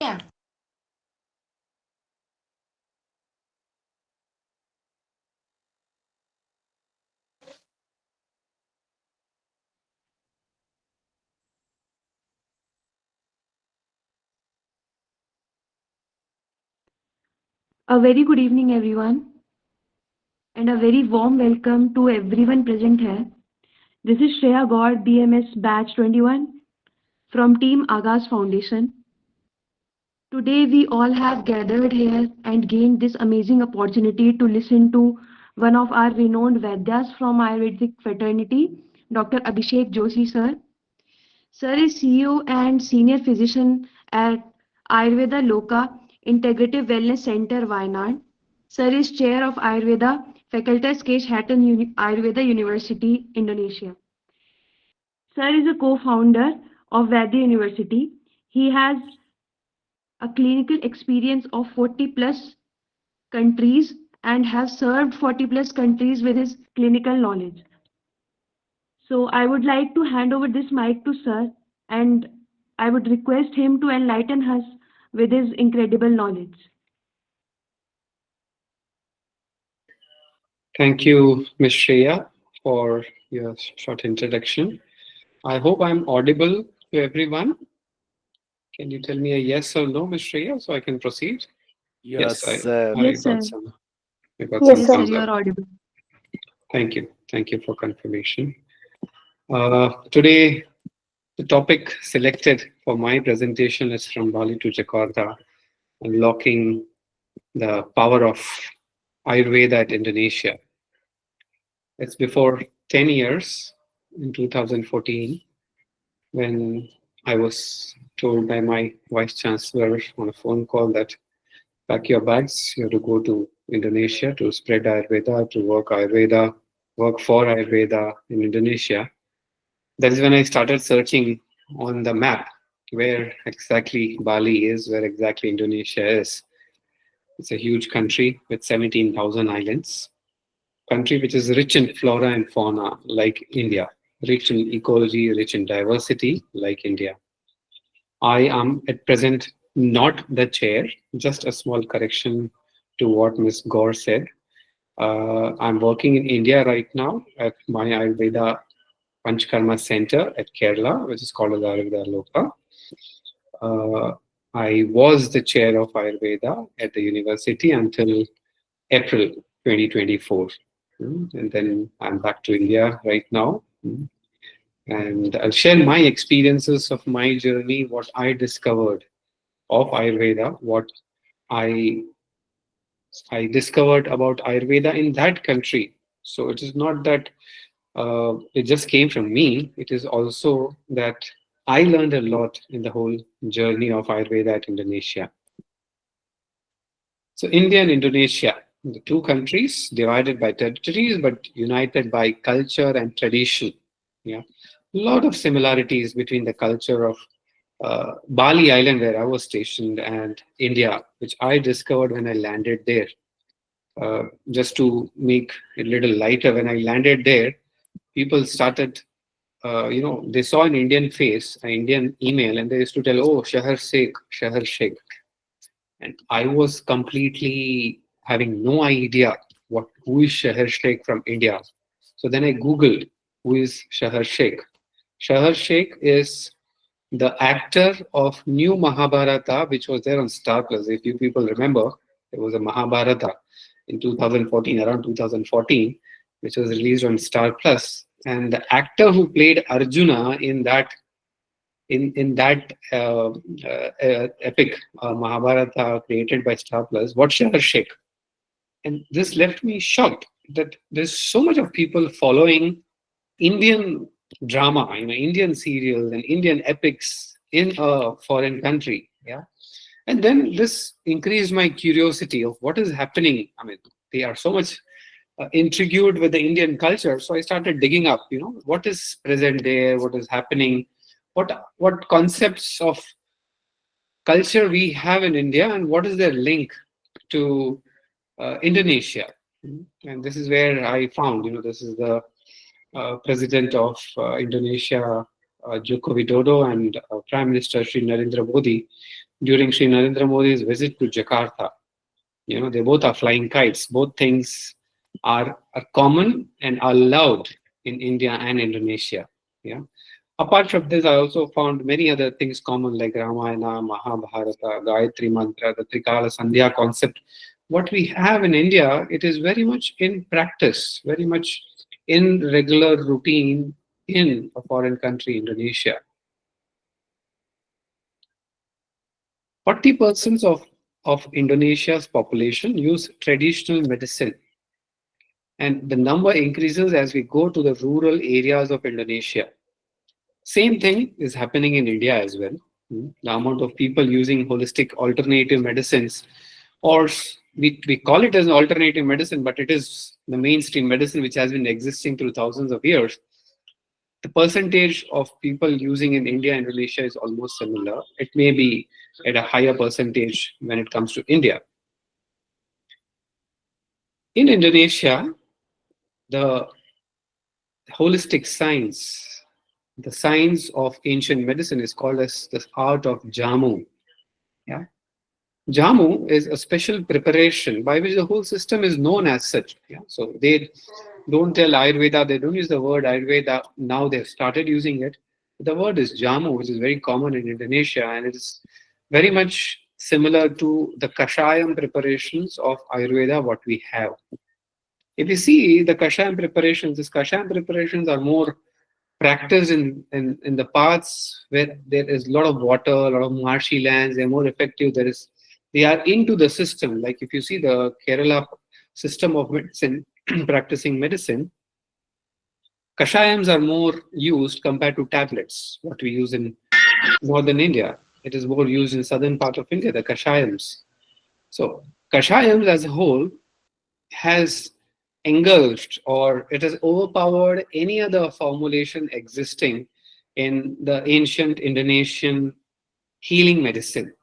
A very good evening, everyone, and a very warm welcome to everyone present here. This is Shreya Gaur, BMS Batch 21 from Team Agas Foundation. Today, we all have gathered here and gained this amazing opportunity to listen to one of our renowned Vaidyas from Ayurvedic fraternity, Dr. Abhishek Joshi, sir. Sir is CEO and senior physician at Ayurveda Loka Integrative Wellness Center, Wayanad. Sir is chair of Ayurveda Facultas Kesh Hatton Ayurveda University, Indonesia. Sir is a co-founder of Vaidya University. He has a clinical experience of 40 plus countries and has served 40 plus countries with his clinical knowledge. So I would like to hand over this mic to Sir, and I would request him to enlighten us with his incredible knowledge. Thank you, Ms. Shreya, for your short introduction. I hope I'm audible to everyone. Can you tell me a yes or no, Ms. Shreya, so I can proceed? Yes, Yes, I Yes, got sir. some. I got Yes, some Yes, sir, sir. thumbs you up. are audible. Thank you. Thank you for confirmation. Today, the topic selected for my presentation is from Bali to Jakarta, unlocking the power of Ayurveda at Indonesia. It's before 10 years, in 2014, when I was told by my vice chancellor on a phone call that pack your bags, you have to go to Indonesia to spread Ayurveda, to work Ayurveda, work for Ayurveda in Indonesia. That is when I started searching on the map where exactly Bali is, where exactly Indonesia is. It's a huge country with 17,000 islands, country which is rich in flora and fauna like India, rich in ecology, rich in diversity like India. I am at present not the chair, just a small correction to what Ms. Gaur said. I'm working in India right now at my Ayurveda Panchkarma Center at Kerala, which is called as Ayurveda Loka. Uh, I was the chair of Ayurveda at the university until April 2024. And then I'm back to India right now. And I'll share my experiences of my journey, what I discovered of Ayurveda, what I I discovered about Ayurveda in that country. So it is not that it just came from me. It is also that I learned a lot in the whole journey of Ayurveda at Indonesia. So India and Indonesia, the two countries divided by territories but united by culture and tradition. Yeah, a lot of similarities between the culture of Bali Island, where I was stationed, and India, which I discovered when I landed there. Just to make it a little lighter, when I landed there, people started, they saw an Indian face, an Indian email, and they used to tell, "Oh, Shahar Sheikh, Shahar Sheikh." And I was completely having no idea who is Shahar Sheikh from India. So then I Googled who is Shahar Sheikh. Shahar Sheikh is the actor of New Mahabharata, which was there on Star Plus. If you people remember, there was a Mahabharata in 2014, around 2014, which was released on Star Plus. And the actor who played Arjuna in that epic Mahabharata created by Star Plus, what Shahar Sheikh. And this left me shocked that there's so much of people following Indian drama, Indian serials and Indian epics in a foreign country. Yeah. And then this increased my curiosity of what is happening. I mean, they are so much intrigued with the Indian culture. So I started digging up, what is present there, what is happening, what concepts of culture we have in India, and what is their link to Indonesia. And this is where I found, this is the President of Indonesia, Joko Widodo, and Prime Minister Sri Narendra Modi. during Sri Narendra Modi's visit to Jakarta. They both are flying kites. Both things are common and are allowed in India and Indonesia. Yeah. Apart from this, I also found many other things common like Ramayana, Mahabharata, Gayatri Mantra, the Trikala Sandhya concept. What we have in India, it is very much in practice, very much in regular routine in a foreign country, Indonesia. 40% of Indonesia's population use traditional medicine, and the number increases as we go to the rural areas of Indonesia. Same thing is happening in India as well. The amount of people using holistic alternative medicines, or we call it as an alternative medicine, but it is the mainstream medicine which has been existing through thousands of years. The percentage of people using in India and Indonesia is almost similar. It may be at a higher percentage when it comes to India. In Indonesia, the holistic science, the science of ancient medicine is called as the art of Jamu. Yeah. Jamu is a special preparation by which the whole system is known as such. Yeah. So they don't tell Ayurveda, they don't use the word Ayurveda. Now they've started using it. The word is Jamu, which is very common in Indonesia, and it is very much similar to the Kashayam preparations of Ayurveda, what we have. If you see the Kashayam preparations, these Kashayam preparations are more practiced in the parts where there is a lot of water, a lot of marshy lands. They're more effective. They are into the system. Like if you see the Kerala system of medicine, practicing medicine, Kashayams are more used compared to tablets, what we use in northern India. It is more used in southern part of India, the Kashayams. So Kashayams as a whole has engulfed or it has overpowered any other formulation existing in the ancient Indonesian healing medicine.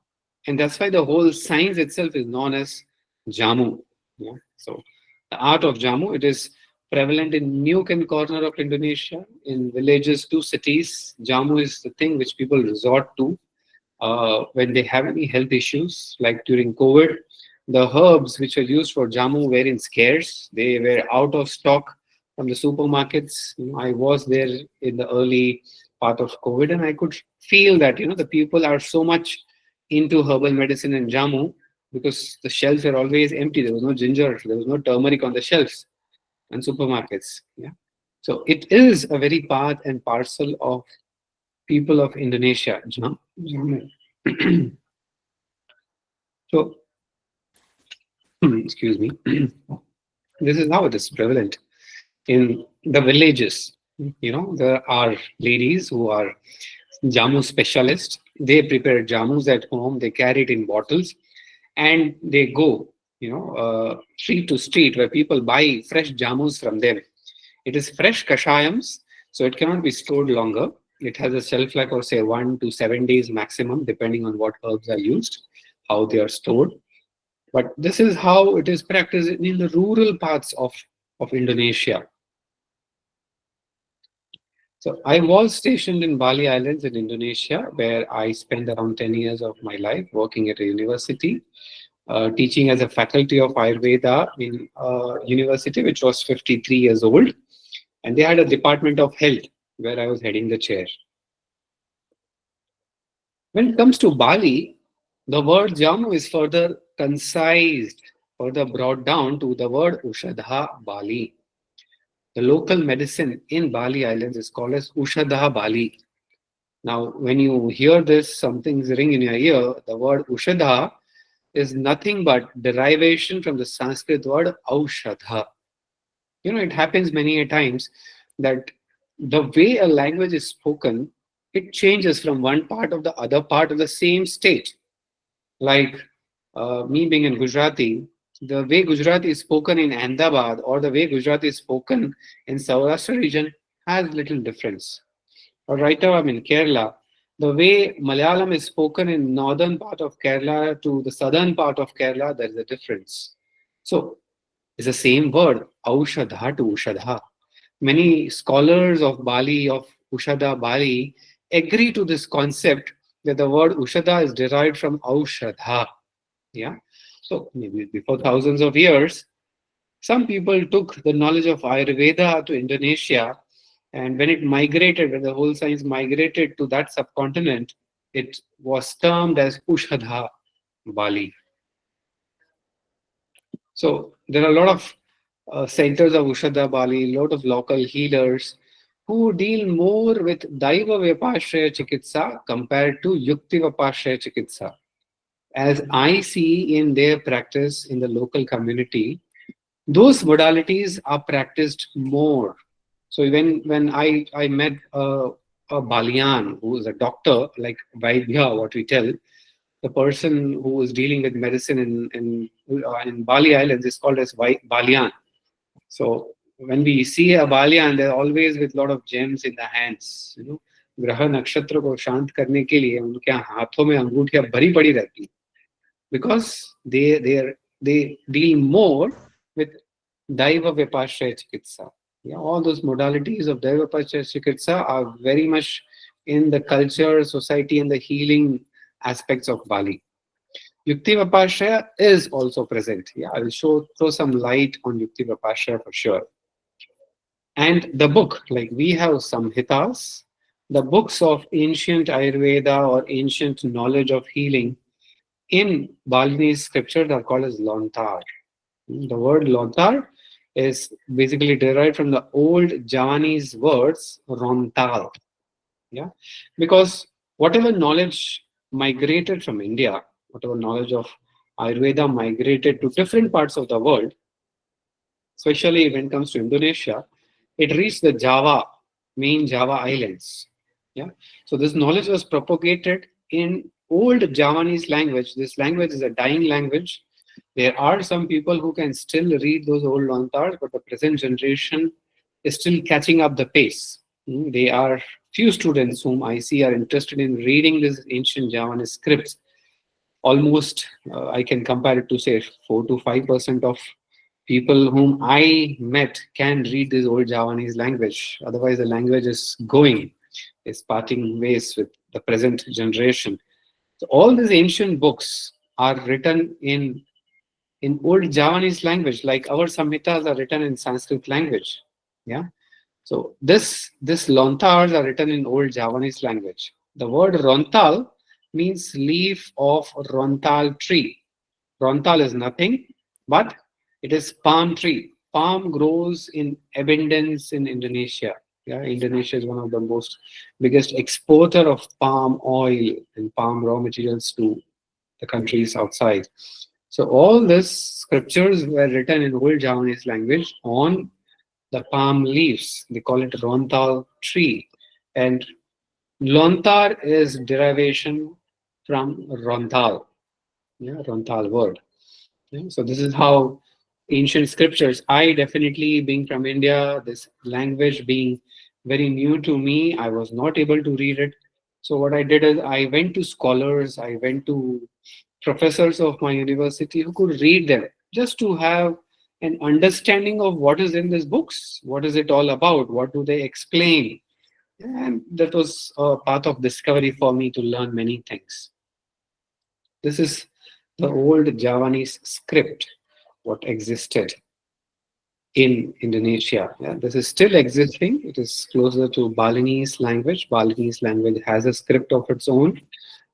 And that's why the whole science itself is known as Jamu. Yeah? So the art of Jamu, it is prevalent in nook and corner of Indonesia, in villages to cities. Jamu is the thing which people resort to when they have any health issues, like during COVID. The herbs which were used for jamu were in scarce. They were out of stock from the supermarkets. I was there in the early part of COVID, and I could feel that the people are so much into herbal medicine and jamu because the shelves were always empty. There was no ginger, there was no turmeric on the shelves and supermarkets. Yeah, so it is a very part and parcel of people of Indonesia. Jamu. So, excuse me. This is how it is prevalent in the villages. There are ladies who are jamu specialists. They prepare jamus at home. They carry it in bottles, and they go, street to street where people buy fresh jamus from them. It is fresh kashayams, so it cannot be stored longer. It has a shelf life of say 1 to 7 days maximum, depending on what herbs are used, how they are stored. But this is how it is practiced in the rural parts of Indonesia. So I was stationed in Bali Islands in Indonesia, where I spent around 10 years of my life working at a university, teaching as a faculty of Ayurveda in a university which was 53 years old. And they had a department of health where I was heading the chair. When it comes to Bali, the word jamu is further concised, further brought down to the word Ushadha Bali. The local medicine in Bali Islands is called as Ushadha Bali. Now, when you hear this, something's ring in your ear. The word Ushadha is nothing but derivation from the Sanskrit word Aushadha. It happens many a times that the way a language is spoken, it changes from one part of the other part of the same state. Like me being in Gujarati, the way Gujarati is spoken in Ahmedabad or the way Gujarati is spoken in Saurashtra region has little difference. Or right now I'm in Kerala, the way Malayalam is spoken in northern part of Kerala to the southern part of Kerala, there is a difference. So it's the same word, Aushadha to Ushadha. Many scholars of Bali, of Ushadha Bali, agree to this concept that the word Ushada is derived from Aushadha. Yeah. So maybe before thousands of years, some people took the knowledge of Ayurveda to Indonesia, and when it migrated, when the whole science migrated to that subcontinent, it was termed as Ushadha Bali. So there are a lot of centers of Ushadha Bali, a lot of local healers who deal more with Daiva Vipashraya Chikitsa compared to Yukti Vipashraya Chikitsa. As I see in their practice in the local community, those modalities are practiced more. So when I met a Balian who is a doctor, like Vaidya, what we tell, the person who is dealing with medicine in Bali Islands is called as Balian. So when we see a Balian, they're always with a lot of gems in the hands. ग्रह नक्षत्र को शांत करने के लिए उनके हाथों में अंगूठियां भरी पड़ी रहती, because they deal more with Daiva Vipashraya Chikitsa. Yeah, all those modalities of Daiva Vipashraya Chikitsa are very much in the culture, society, and the healing aspects of Bali. Yukti Vipashraya is also present. Yeah, I will throw some light on Yukti Vipashraya for sure. And the book, like we have Samhitas, the books of ancient Ayurveda or ancient knowledge of healing in Balinese scriptures are called as Lontar. The word Lontar is basically derived from the old Javanese words Rontal. Yeah, because whatever knowledge migrated from India, whatever knowledge of Ayurveda migrated to different parts of the world, especially when it comes to Indonesia, it reached the main Java islands. Yeah. So this knowledge was propagated in old Javanese language. This language is a dying language. There are some people who can still read those old Lontars, but the present generation is still catching up the pace. They are few students whom I see are interested in reading these ancient Javanese scripts. Almost, I can compare it to say 4 to 5% of people whom I met can read this old Javanese language. Otherwise, the language is parting ways with the present generation. So all these ancient books are written in old Javanese language, like our Samhitas are written in Sanskrit language. Yeah. So this Lontars are written in old Javanese language. The word Rontal means leaf of Rontal tree. Rontal is nothing but it is palm tree. Palm grows in abundance in Indonesia. Yeah, Indonesia is one of the most biggest exporter of palm oil and palm raw materials to the countries outside. So all these scriptures were written in old Javanese language on the palm leaves. They call it Rontal tree. And Lontar is derivation from Rontal. Yeah, Rontal word. Yeah, so this is how ancient scriptures. I definitely, being from India, this language being very new to me, I was not able to read it. So what I did is I went to scholars, I went to professors of my university who could read them just to have an understanding of what is in these books, what is it all about, what do they explain. And that was a path of discovery for me to learn many things. This is the old Javanese script, what existed in Indonesia. Yeah, this is still existing. It is closer to Balinese language. Balinese language has a script of its own.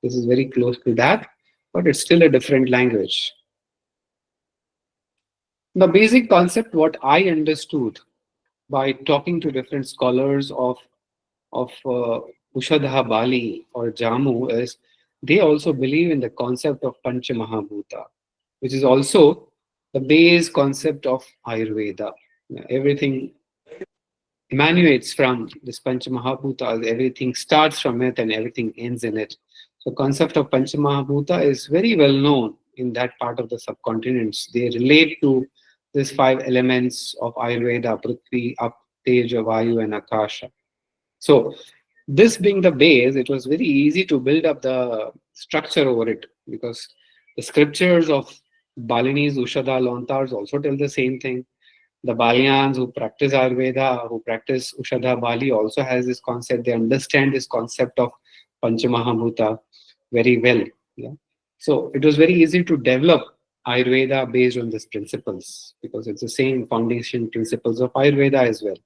This is very close to that, but it's still a different language. The basic concept, what I understood by talking to different scholars of Ushadha Bali or Jamu is they also believe in the concept of Pancha Mahabhuta, which is also the base concept of Ayurveda. Everything emanates from this Pancha Mahabhuta. Everything starts from it and everything ends in it. So concept of Pancha Mahabhuta is very well known in that part of the subcontinents. They relate to these 5 elements of Ayurveda: Prithvi, Ap, Teja, Vayu, and Akasha. So this being the base, it was very easy to build up the structure over it, because the scriptures of Balinese Ushada Lontars also tell the same thing. The Balyans who practice Ayurveda, who practice Ushadha Bali, also has this concept. They understand this concept of Panchamahabhuta very well. Yeah. So it was very easy to develop Ayurveda based on these principles because it's the same foundation principles of Ayurveda as well.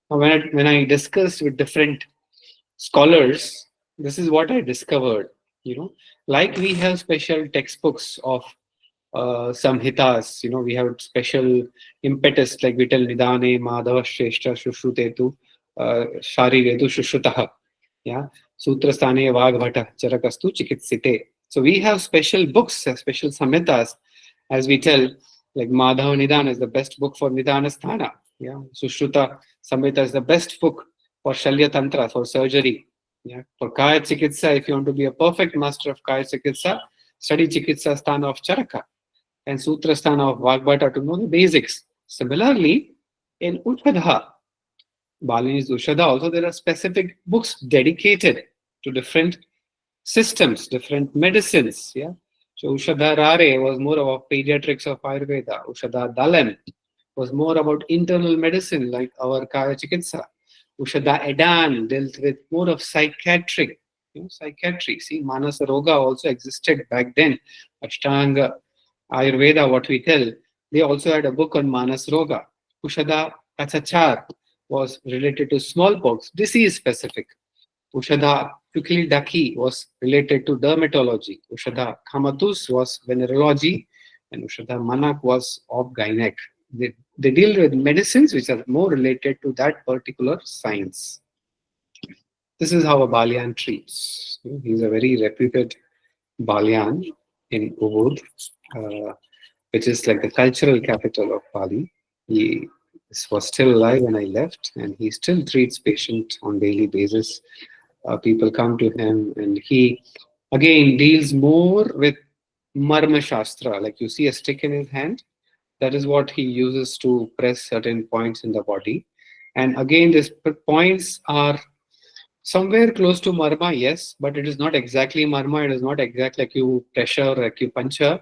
Now, when I discussed with different scholars, this is what I discovered. Like we have special textbooks of samhitas. We have special impetus, like we tell Nidane Madhava Shrestha Shushutetu Shariretu Shushutaha. Yeah. Sutrasthane Vagbhata Charakastu Chikitsite. So we have special books, special samhitas, as we tell, like Madhava Nidana is the best book for Nidana Sthana. Yeah. Sushruta Samhita is the best book for Shalya Tantra, for surgery. Yeah. For Kaya Chikitsa, if you want to be a perfect master of Kaya Chikitsa, study Chikitsa Sthana of Charaka and Sutra Sthana of Vagbhata to know the basics. Similarly, in Ushadha, Balini's Ushadha, also there are specific books dedicated to different systems, different medicines. Yeah. So Ushadha Rare was more about pediatrics of Ayurveda. Ushadha Dalam was more about internal medicine, like our Kaya Chikitsa. Ushadha Edan dealt with more of psychiatric, psychiatry. See, Manasa Roga also existed back then. Ashtanga Ayurveda, what we tell, they also had a book on Manas Roga. Ushadha Kachachar was related to smallpox, disease specific. Ushadha Tukli Daki was related to dermatology. Ushadha Kamatus was venerology. And Ushadha Manak was of gynec. They deal with medicines which are more related to that particular science. This is how a Balian treats. He's a very reputed Balian in Ubud, uh, which is like the cultural capital of Bali. He was still alive when I left, and he still treats patients on daily basis. People come to him, and he again deals more with Marma Shastra. Like you see a stick in his hand, that is what he uses to press certain points in the body. And again, these points are somewhere close to Marma, yes, but it is not exactly Marma. It is not exactly acupressure or acupuncture.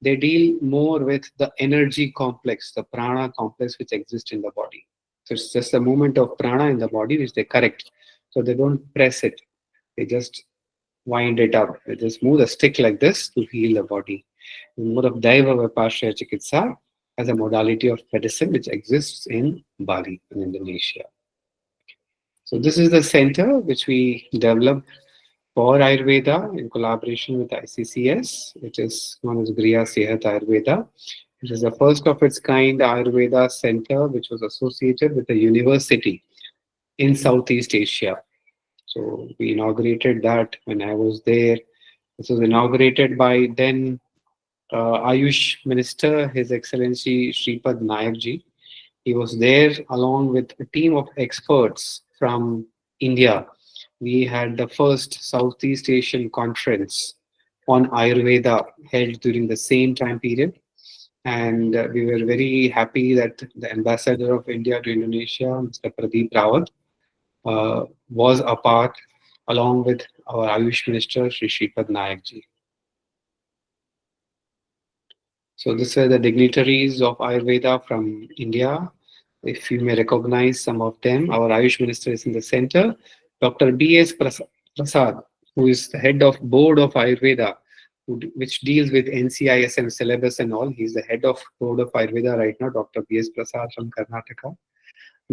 They deal more with the energy complex, the prana complex which exists in the body. So it's just the movement of prana in the body which they correct. So they don't press it. They just wind it up. They just move the stick like this to heal the body. More of Daiva Vipashya Chikitsa as a modality of medicine which exists in Bali, in Indonesia. So this is the center which we developed for Ayurveda in collaboration with ICCS. It is known as Griya Sehat Ayurveda. It is the first of its kind Ayurveda center which was associated with a university in Southeast Asia. So we inaugurated that when I was there. This was inaugurated by then Ayush Minister, His Excellency Shripad Nayakji. He was there along with a team of experts from India. We had the first Southeast Asian conference on Ayurveda held during the same time period. And we were very happy that the ambassador of India to Indonesia, Mr. Pradeep Rawat, was a part along with our Ayush Minister, Sri Shripad Nayakji. So these were the dignitaries of Ayurveda from India. If you may recognize some of them, our Ayush Minister is in the center. Dr. B.S. Prasad, who is the head of Board of Ayurveda, which deals with NCISM syllabus and all. He's the head of Board of Ayurveda right now, Dr. B.S. Prasad from Karnataka.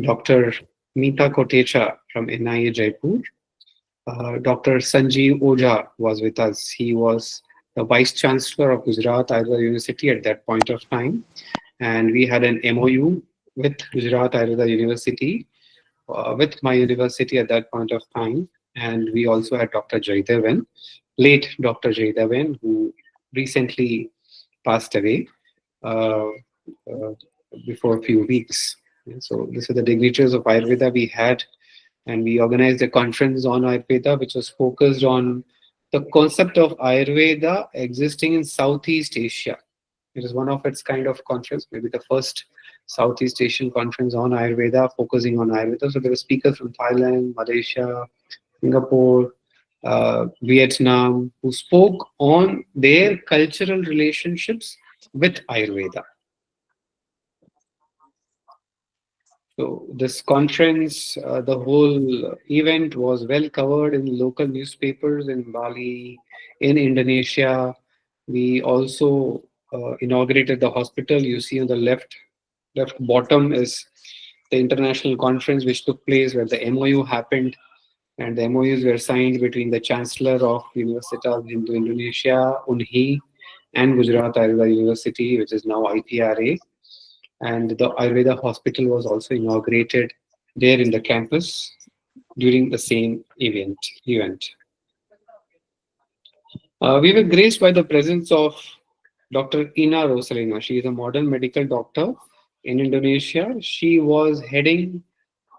Dr. Meeta Kotecha from NIA Jaipur. Dr. Sanjeev Oja was with us. He was the Vice Chancellor of Gujarat Ayurveda University at that point of time. And we had an MOU with Gujarat Ayurveda University, with my university at that point of time. And we also had Dr. Jaydevan, late Dr. Jaydevan, who recently passed away uh, uh, before a few weeks. So these are the dignitaries of Ayurveda we had, and we organized a conference on Ayurveda, which was focused on the concept of Ayurveda existing in Southeast Asia. It is one of its kind of conference, maybe the first Southeast Asian conference on Ayurveda, focusing on Ayurveda. So there were speakers from Thailand, Malaysia, Singapore, Vietnam, who spoke on their cultural relationships with Ayurveda. So this conference, the whole event was well covered in local newspapers in Bali, in Indonesia. We also inaugurated the hospital. You see on the left bottom is the international conference which took place where the MOU happened, and the MOUs were signed between the Chancellor of Universitas Hindu Indonesia, UNHI, and Gujarat Ayurveda University, which is now IPRA. And the Ayurveda hospital was also inaugurated there in the campus during the same event. We were graced by the presence of Dr. Ina Rosalina. She is a modern medical doctor in Indonesia. She was heading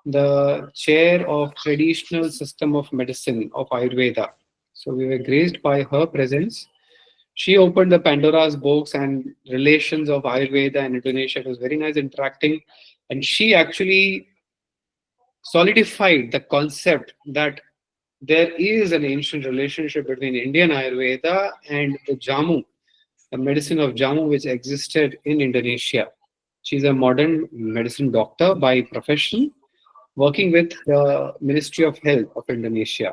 the chair of traditional system of medicine of Ayurveda. So we were graced by her presence. She opened the Pandora's box and relations of Ayurveda and Indonesia. It was very nice interacting. And she actually solidified the concept that there is an ancient relationship between Indian Ayurveda and the Jamu, the medicine of Jamu, which existed in Indonesia. She's a modern medicine doctor by profession, working with the Ministry of Health of Indonesia.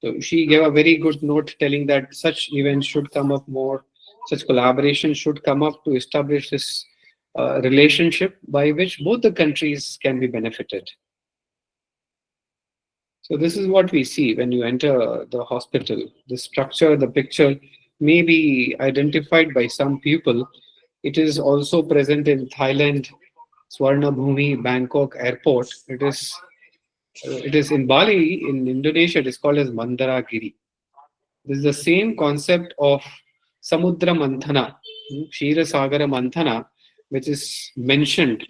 So she gave a very good note telling that such events should come up more, such collaboration should come up to establish this relationship by which both the countries can be benefited. So this is what we see when you enter the hospital. The structure, the picture may be identified by some people. It is also present in Thailand, Swarna Bhumi, Bangkok airport. It is in Bali, in Indonesia. It is called as Mandaragiri. This is the same concept of Samudra Manthana, Shira Sagara Manthana, which is mentioned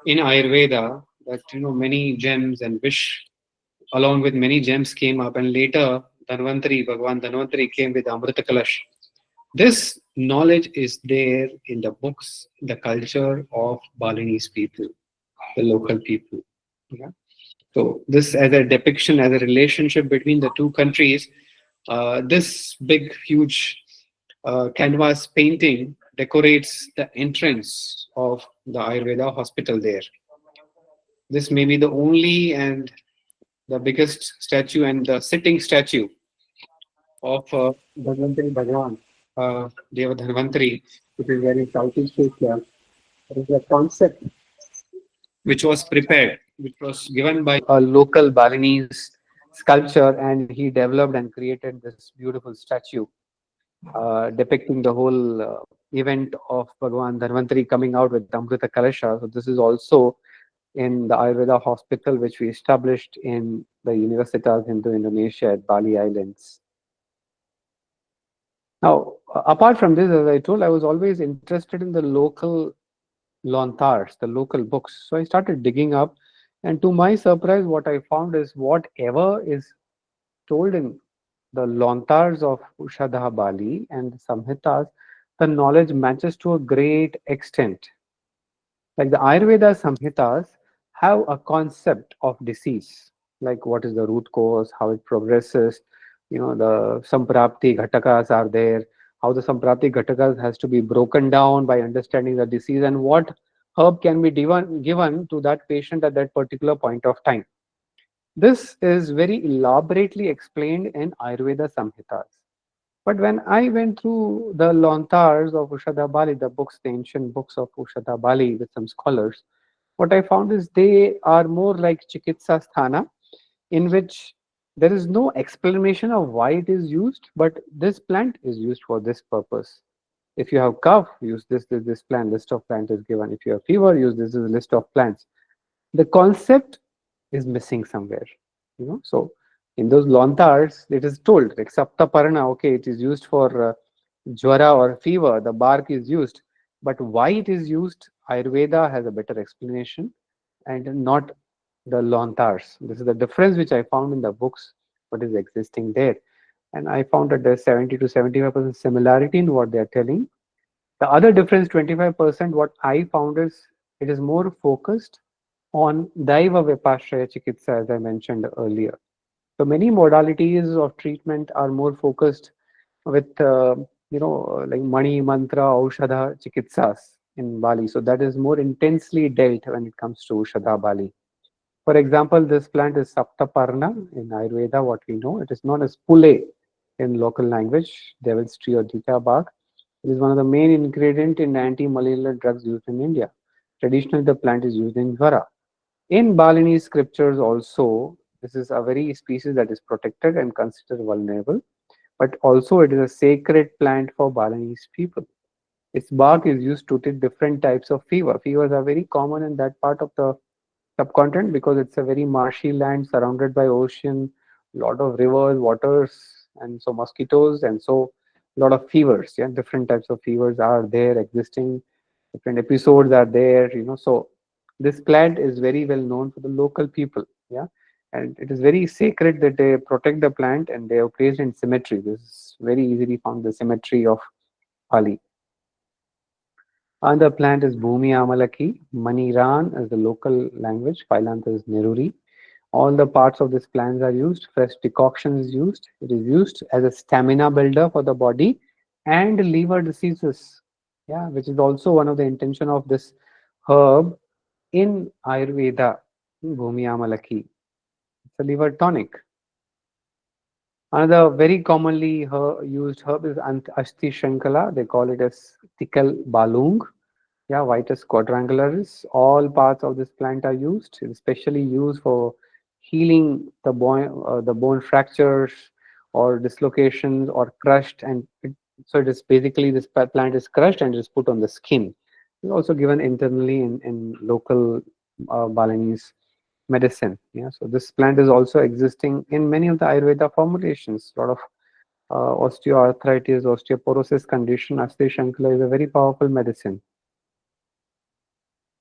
in Ayurveda that many gems and wish along with many gems came up, and later Bhagwan Dhanvantari came with Amrita Kalash. This knowledge is there in the books, the culture of Balinese people, the local people. Yeah. So this as a depiction, as a relationship between the two countries, this big, huge canvas painting decorates the entrance of the Ayurveda hospital there. This may be the only and the biggest statue and the sitting statue of Dhanvantari Bhagwan, Deva Dhanvantari, which is very Southeast Asia. It is a concept which was prepared, which was given by a local Balinese sculptor, and he developed and created this beautiful statue depicting the whole event of Bhagwan Dhanvantari coming out with Amrita Kalasha. So this is also in the Ayurveda hospital, which we established in the Universitas Hindu Indonesia at Bali Islands. Now, apart from this, as I told, I was always interested in the local lontars, the local books. So I started digging up, and to my surprise, what I found is whatever is told in the lontars of Ushadha Bali and the Samhitas, the knowledge matches to a great extent. Like the Ayurveda Samhitas have a concept of disease, like what is the root cause, how it progresses, the Samprapti Ghatakas are there, how the Samprapti Ghatakas has to be broken down by understanding the disease and what herb can be given to that patient at that particular point of time. This is very elaborately explained in Ayurveda Samhitas. But when I went through the Lontars of Ushadha Bali, the books, the ancient books of Ushadha Bali with some scholars, what I found is they are more like Chikitsa Sthana, in which there is no explanation of why it is used, but this plant is used for this purpose. If you have cough, use this plant, list of plants is given. If you have fever, use this list of plants. The concept is missing somewhere, So in those lontars, it is told like Saptaparana, okay, it is used for jwara or fever, the bark is used, but why it is used, Ayurveda has a better explanation and not the lontars. This is the difference which I found in the books, what is existing there. And I found that there's 70 to 75% similarity in what they are telling. The other difference, 25%, what I found is it is more focused on Daiva Vipashraya Chikitsa, as I mentioned earlier. So many modalities of treatment are more focused with, like Mani, Mantra, Aushadha, Chikitsas. in Bali. So that is more intensely dealt when it comes to Shada Bali. For example, this plant is Saptaparna in Ayurveda, what we know. It is known as Pule in local language, devil's tree or dika bark. It is one of the main ingredient in anti-malarial drugs used in India. Traditionally, the plant is used in Jvara. In Balinese scriptures also, this is a very species that is protected and considered vulnerable, but also it is a sacred plant for Balinese people. Its bark is used to treat different types of fever. Fevers are very common in that part of the subcontinent because it's a very marshy land surrounded by ocean, lot of rivers, waters, and so mosquitoes, and so a lot of fevers. Yeah, different types of fevers are there existing. Different episodes are there. So this plant is very well known for the local people. Yeah, and it is very sacred that they protect the plant and they are placed in cemetery. This is very easily found the cemetery of Bali. Another plant is Bhumi Amalaki. Maniran is the local language. Phylantha is Neruri. All the parts of this plant are used. Fresh decoction is used. It is used as a stamina builder for the body and liver diseases. Yeah, which is also one of the intention of this herb in Ayurveda. Bhumi Amalaki. It's a liver tonic. Another very commonly used herb is Asti Shankala. They call it as Tikal Balung. Yeah, Vitis quadrangularis. All parts of this plant are used, especially used for healing the bone fractures or dislocations or crushed. So it is basically this plant is crushed and is put on the skin. It's also given internally in local Balinese medicine. Yeah, so this plant is also existing in many of the Ayurveda formulations. A lot of osteoarthritis, osteoporosis condition. Asti Shankala is a very powerful medicine.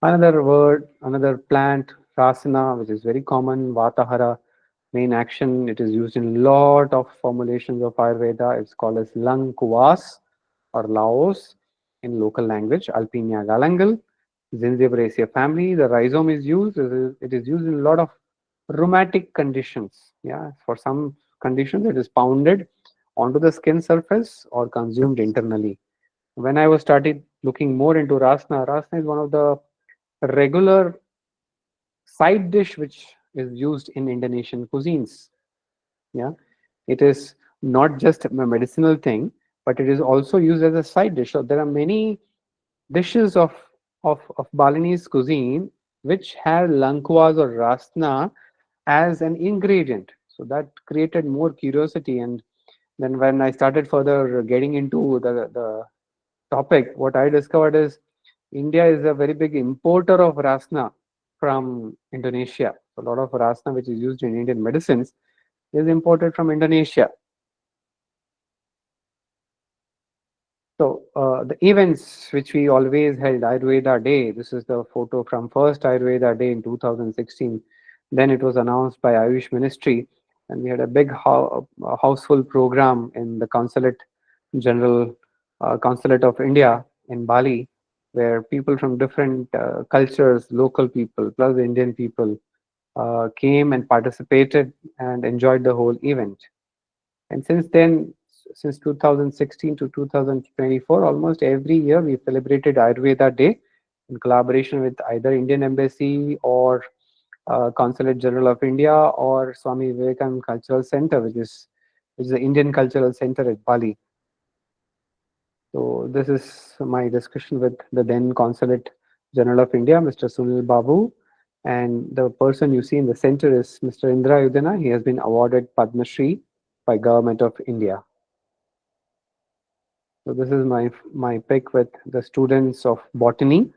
Another word, another plant, rasana, which is very common, Vatahara, main action. It is used in lot of formulations of Ayurveda. It's called as Lang Kuwas or Laos in local language, Alpinia galangal, Zingiberacea family. The rhizome is used. It is used in a lot of rheumatic conditions. Yeah, for some conditions, it is pounded onto the skin surface or consumed internally. When I was started looking more into rasna, rasna is one of the regular side dish which is used in Indonesian cuisines. Yeah, it is not just a medicinal thing, but it is also used as a side dish. So there are many dishes of Balinese cuisine which have langkuas or rasna as an ingredient. So that created more curiosity. And then when I started further getting into the topic, what I discovered is India is a very big importer of rasna from Indonesia. A lot of rasna, which is used in Indian medicines, is imported from Indonesia. So the events which we always held, Ayurveda Day, this is the photo from first Ayurveda Day in 2016. Then it was announced by Ayush Ministry, and we had a big houseful program in the General Consulate of India in Bali, where people from different cultures, local people plus the Indian people, came and participated and enjoyed the whole event. And since then, since 2016 to 2024, almost every year we celebrated Ayurveda Day in collaboration with either Indian Embassy or Consulate General of India or Swami Vivekananda Cultural Center, which is the Indian Cultural Center at Bali. So this is my discussion with the then Consulate General of India, Mr. Sunil Babu, and the person you see in the center is Mr. Indra Yudhana. He has been awarded Padma Shri by Government of India. So this is my pick with the students of botany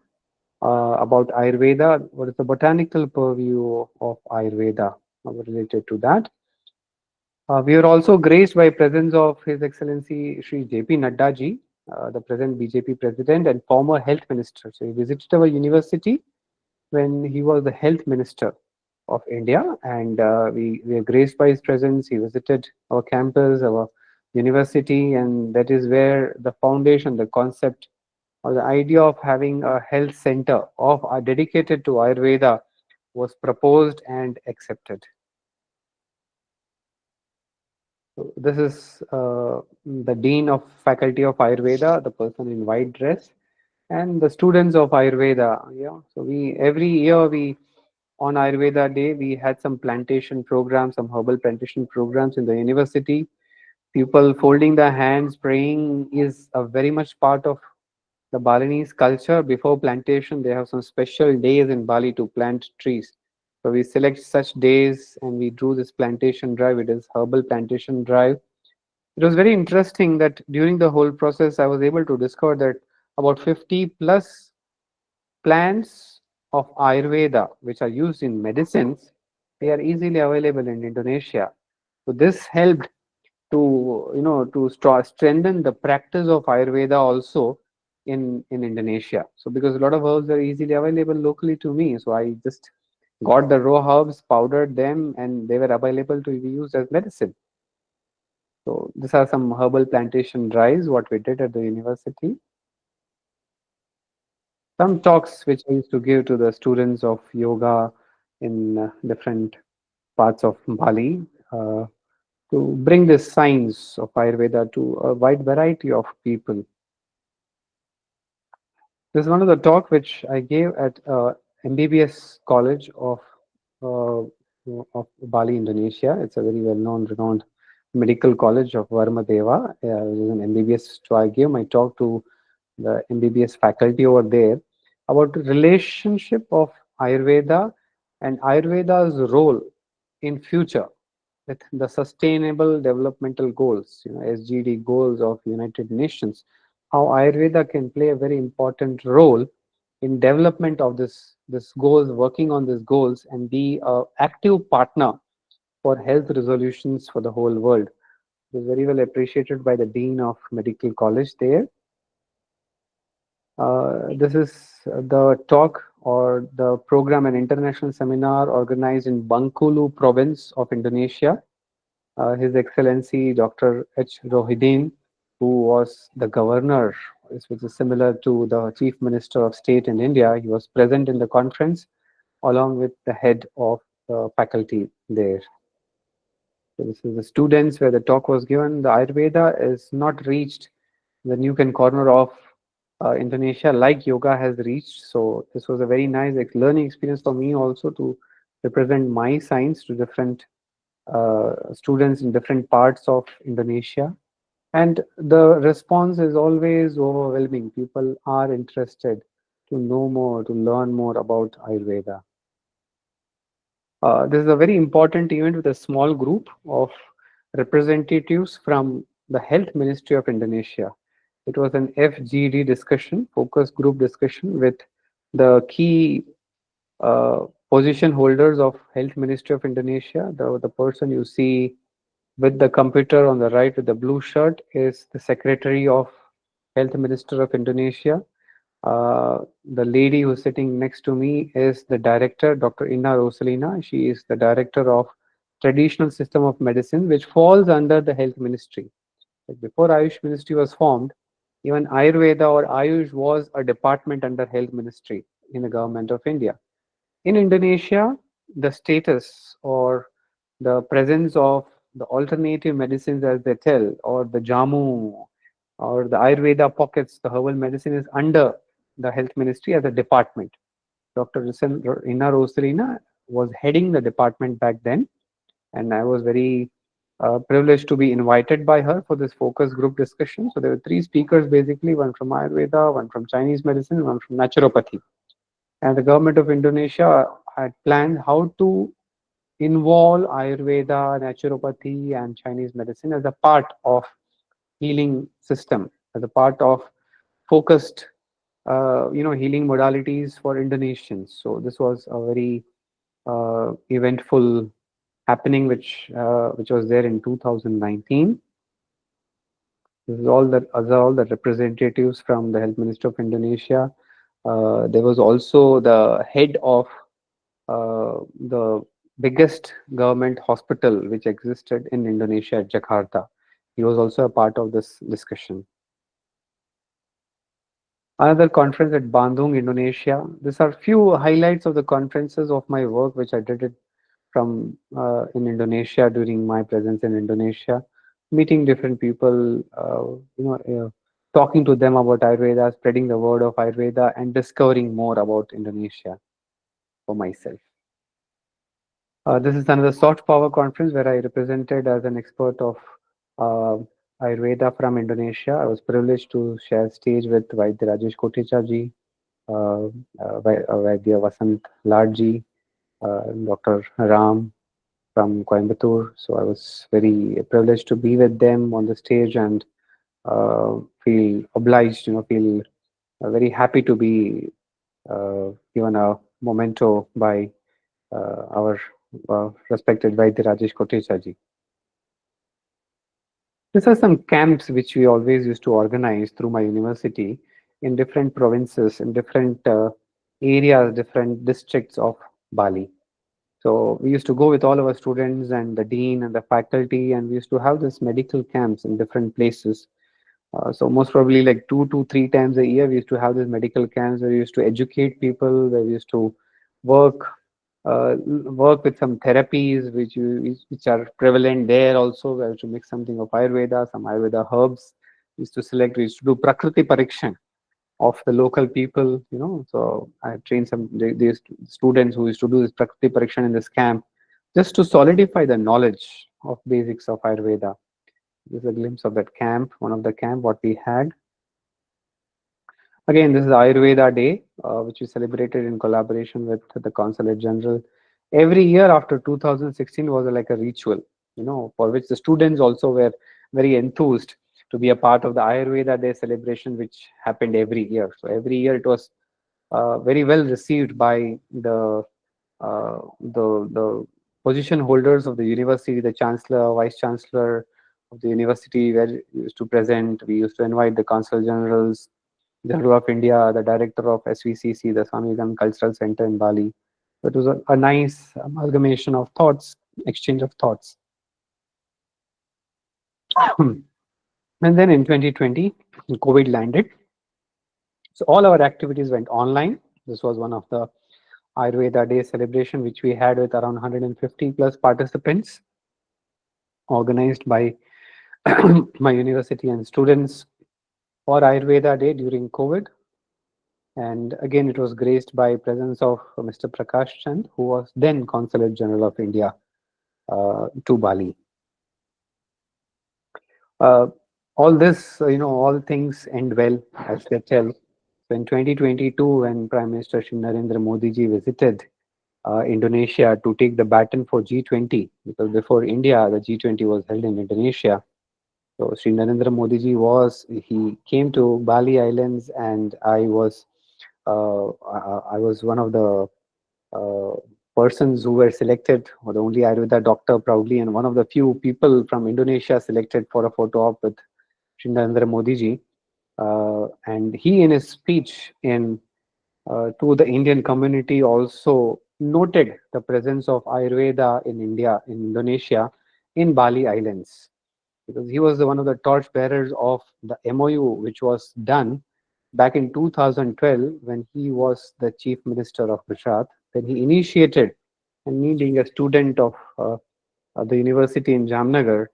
about Ayurveda. What is the botanical purview of Ayurveda related to that? We are also graced by presence of His Excellency Shri J.P. Nadda ji, the present BJP president and former health minister. So he visited our university when he was the health minister of India, and we are graced by his presence. He visited our campus, our university, and that is where the foundation, the concept, or the idea of having a health center dedicated to Ayurveda was proposed and accepted. So this is the Dean of Faculty of Ayurveda, the person in white dress. and the students of Ayurveda. Yeah, so we every year we on Ayurveda Day we had some plantation programs, some herbal plantation programs in the university. People folding their hands, praying is a very much part of the Balinese culture. Before plantation, they have some special days in Bali to plant trees. So we select such days and we do this plantation drive. It is herbal plantation drive. It was very interesting that during the whole process, I was able to discover that about 50 plus plants of Ayurveda, which are used in medicines, they are easily available in Indonesia. So this helped to strengthen the practice of Ayurveda also in Indonesia. So because a lot of herbs are easily available locally to me, so I just got the raw herbs, powdered them, and they were available to be used as medicine. So these are some herbal plantation drives what we did at the university. Some talks which I used to give to the students of yoga in different parts of Bali. To bring the science of Ayurveda to a wide variety of people. This is one of the talk which I gave at MBBS College uh, of Bali, Indonesia. It's a very well-known, renowned medical college of Varma Deva. It is an MBBS. So I gave my talk to the MBBS faculty over there about the relationship of Ayurveda and Ayurveda's role in future with the sustainable developmental goals, SGD goals of United Nations, how Ayurveda can play a very important role in development of this goals, working on these goals, and be a active partner for health resolutions for the whole world. It was very well appreciated by the Dean of Medical College there. This is the talk or the program, an international seminar organized in Bengkulu province of Indonesia. His Excellency Dr. H. Rohidin, who was the governor, which is similar to the Chief Minister of State in India. He was present in the conference along with the head of the faculty there. So this is the students where the talk was given. The Ayurveda is not reached the nook and corner of Indonesia like yoga has reached. So this was a very nice learning experience for me also to represent my science to different students in different parts of Indonesia. And the response is always overwhelming. People are interested to know more, to learn more about Ayurveda. This is a very important event with a small group of representatives from the Health Ministry of Indonesia. It was an FGD discussion, focus group discussion with the key position holders of Health Ministry of Indonesia. The person you see with the computer on the right with the blue shirt is the Secretary of Health Minister of Indonesia. The lady who's sitting next to me is the director, Dr. Inna Rosalina. She is the director of Traditional System of Medicine, which falls under the Health Ministry. Like before Ayush Ministry was formed, even Ayurveda or Ayush was a department under Health Ministry in the government of India. In Indonesia, the status or the presence of the alternative medicines, as they tell, or the Jamu, or the Ayurveda pockets, the herbal medicine is under the health ministry as a department. Dr. Inna Rosalina was heading the department back then, and I was very privileged to be invited by her for this focus group discussion. So there were three speakers basically, one from Ayurveda, one from Chinese medicine, one from naturopathy. And the government of Indonesia had planned how to involve Ayurveda, naturopathy, and Chinese medicine as a part of healing system, as a part of focused, healing modalities for Indonesians. So this was a very eventful happening, which was there in 2019. This is all that are all the representatives from the Health Minister of Indonesia. There was also the head of the biggest government hospital which existed in Indonesia at Jakarta. He was also a part of this discussion. Another conference at Bandung, Indonesia. These are few highlights of the conferences of my work which I did it from in Indonesia during my presence in Indonesia, meeting different people, talking to them about Ayurveda, spreading the word of Ayurveda, and discovering more about Indonesia for myself. This is another soft power conference where I represented as an expert of uh, Ayurveda from Indonesia. I was privileged to share stage with Vaidya Rajesh Kotecha ji, Vaidya Vasant Ladji, Dr. Ram from Coimbatore. So I was very privileged to be with them on the stage and feel obliged, feel very happy to be given a memento by our respected Vaidya Rajesh Kotecha ji. These are some camps which we always used to organize through my university in different provinces, in different areas, different districts of Bali. So we used to go with all our students and the dean and the faculty, and we used to have this medical camps in different places. So most probably like 2 to 3 times a year, we used to have these medical camps where we used to educate people, where we used to work work with some therapies which are prevalent there also. We have to mix something of Ayurveda, some Ayurveda herbs. We used to select. We used to do Prakriti Parikshan of the local people. So I trained these students who used to do this Prakriti Parikshan in this camp just to solidify the knowledge of basics of Ayurveda. This is a glimpse of that camp, one of the camp what we had. Again, this is Ayurveda Day, which we celebrated in collaboration with the Consulate General. Every year after 2016 was like a ritual, for which the students also were very enthused to be a part of the Ayurveda Day celebration, which happened every year. So every year it was very well received by the position holders of the university, the chancellor, vice chancellor of the university, where we used to present. We used to invite the consul generals, General of India, the director of SVCC, the Swami Vivekananda Cultural Center in Bali. So it was a nice amalgamation of thoughts, exchange of thoughts. And then in 2020, COVID landed. So all our activities went online. This was one of the Ayurveda Day celebration, which we had with around 150 plus participants, organized by my university and students for Ayurveda Day during COVID. And again, it was graced by presence of Mr. Prakash Chand, who was then Consulate General of India to Bali. Uh, all this, all things end well, as they tell. So in 2022, when Prime Minister Shri Narendra Modi ji visited Indonesia to take the baton for G20, because before India, the G20 was held in Indonesia. So Shri Narendra Modi ji he came to Bali Islands, and I was one of the uh, persons who were selected, or the only Ayurveda doctor proudly, and one of the few people from Indonesia selected for a photo op with Shri Narendra Modi ji. And he, in his speech to the Indian community, also noted the presence of Ayurveda in India, in Indonesia, in Bali Islands, because he was one of the torch bearers of the MOU, which was done back in 2012 when he was the chief minister of Gujarat. Then he initiated, and me being a student of the university in Jamnagar,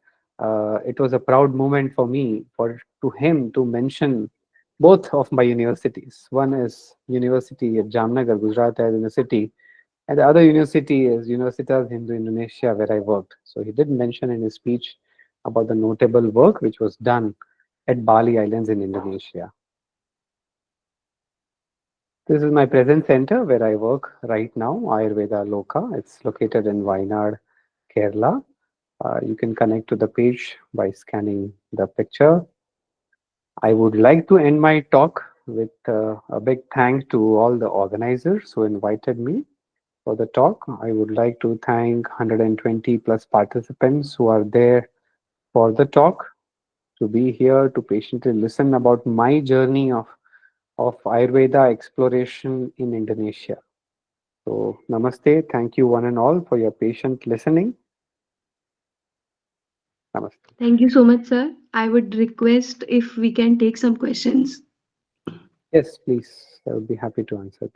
it was a proud moment for me for to him to mention both of my universities. One is University at Jamnagar, Gujarat University, and the other university is Universitas Hindu Indonesia, where I worked. So he did mention in his speech about the notable work which was done at Bali Islands in Indonesia. This is my present center where I work right now, Ayurveda Loka. It's located in Wayanad, Kerala. You can connect to the page by scanning the picture. I would like to end my talk with a big thanks to all the organizers who invited me for the talk. I would like to thank 120 plus participants who are there for the talk, to be here to patiently listen about my journey of Ayurveda exploration in Indonesia. So, namaste. Thank you, one and all, for your patient listening. Namaste. Thank you so much, sir. I would request if we can take some questions. Yes, please. I would be happy to answer.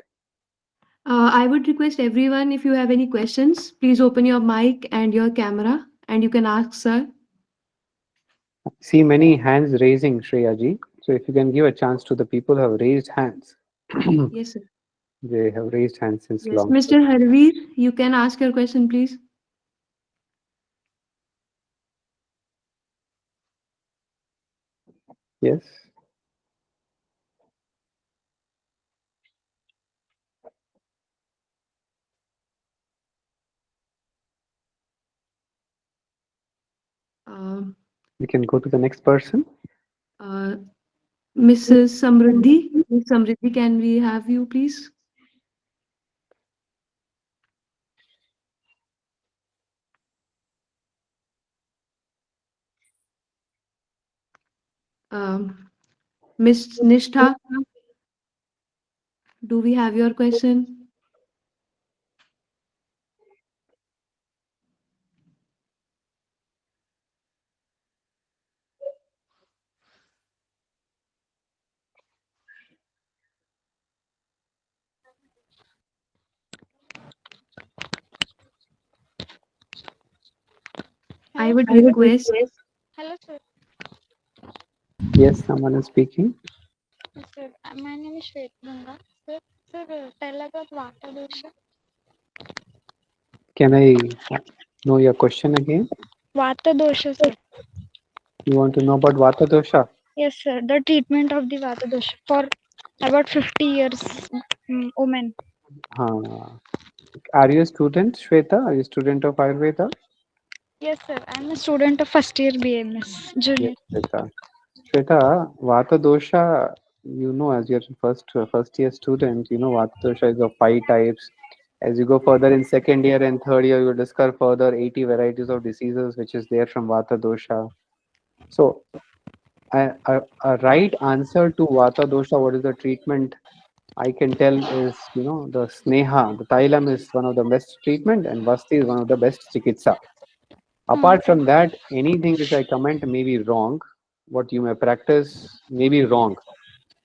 I would request everyone, if you have any questions, please open your mic and your camera and you can ask, sir. See many hands raising, Shreya ji. So if you can give a chance to the people who have raised hands. Yes, sir. They have raised hands since Yes, long. Mr. Harveer, you can ask your question, please. Yes, Um, we can go to the next person. uh, Mrs. Samriddhi. Miss Samriddhi, can we have you, please? Miss Nishtha, do we have your question? I Hello, would sir. request. Hello, sir. Yes, someone is speaking. Yes, sir. My name is Shweta. Sir, tell about Vata dosha. Can I know your question again? Vata dosha, sir. You want to know about Vata dosha? Yes, sir. The treatment of the Vata dosha for about 50 years, women. Uh, are you a student, Shweta? Are you a student of Ayurveda? Yes, sir. I'm a student of first year BAMS, Yes, junior. Shweta. Shweta, Vata dosha, as you're first year student, Vata dosha is of five types. As you go further in second year and third year, you discover further 80 varieties of diseases which is there from Vata dosha. So, a right answer to Vata dosha, what is the treatment I can tell is, the Sneha, the Thailam is one of the best treatment and Vasti is one of the best chikitsa. Hmm. Apart from that, anything which I comment may be wrong. What you may practice may be wrong.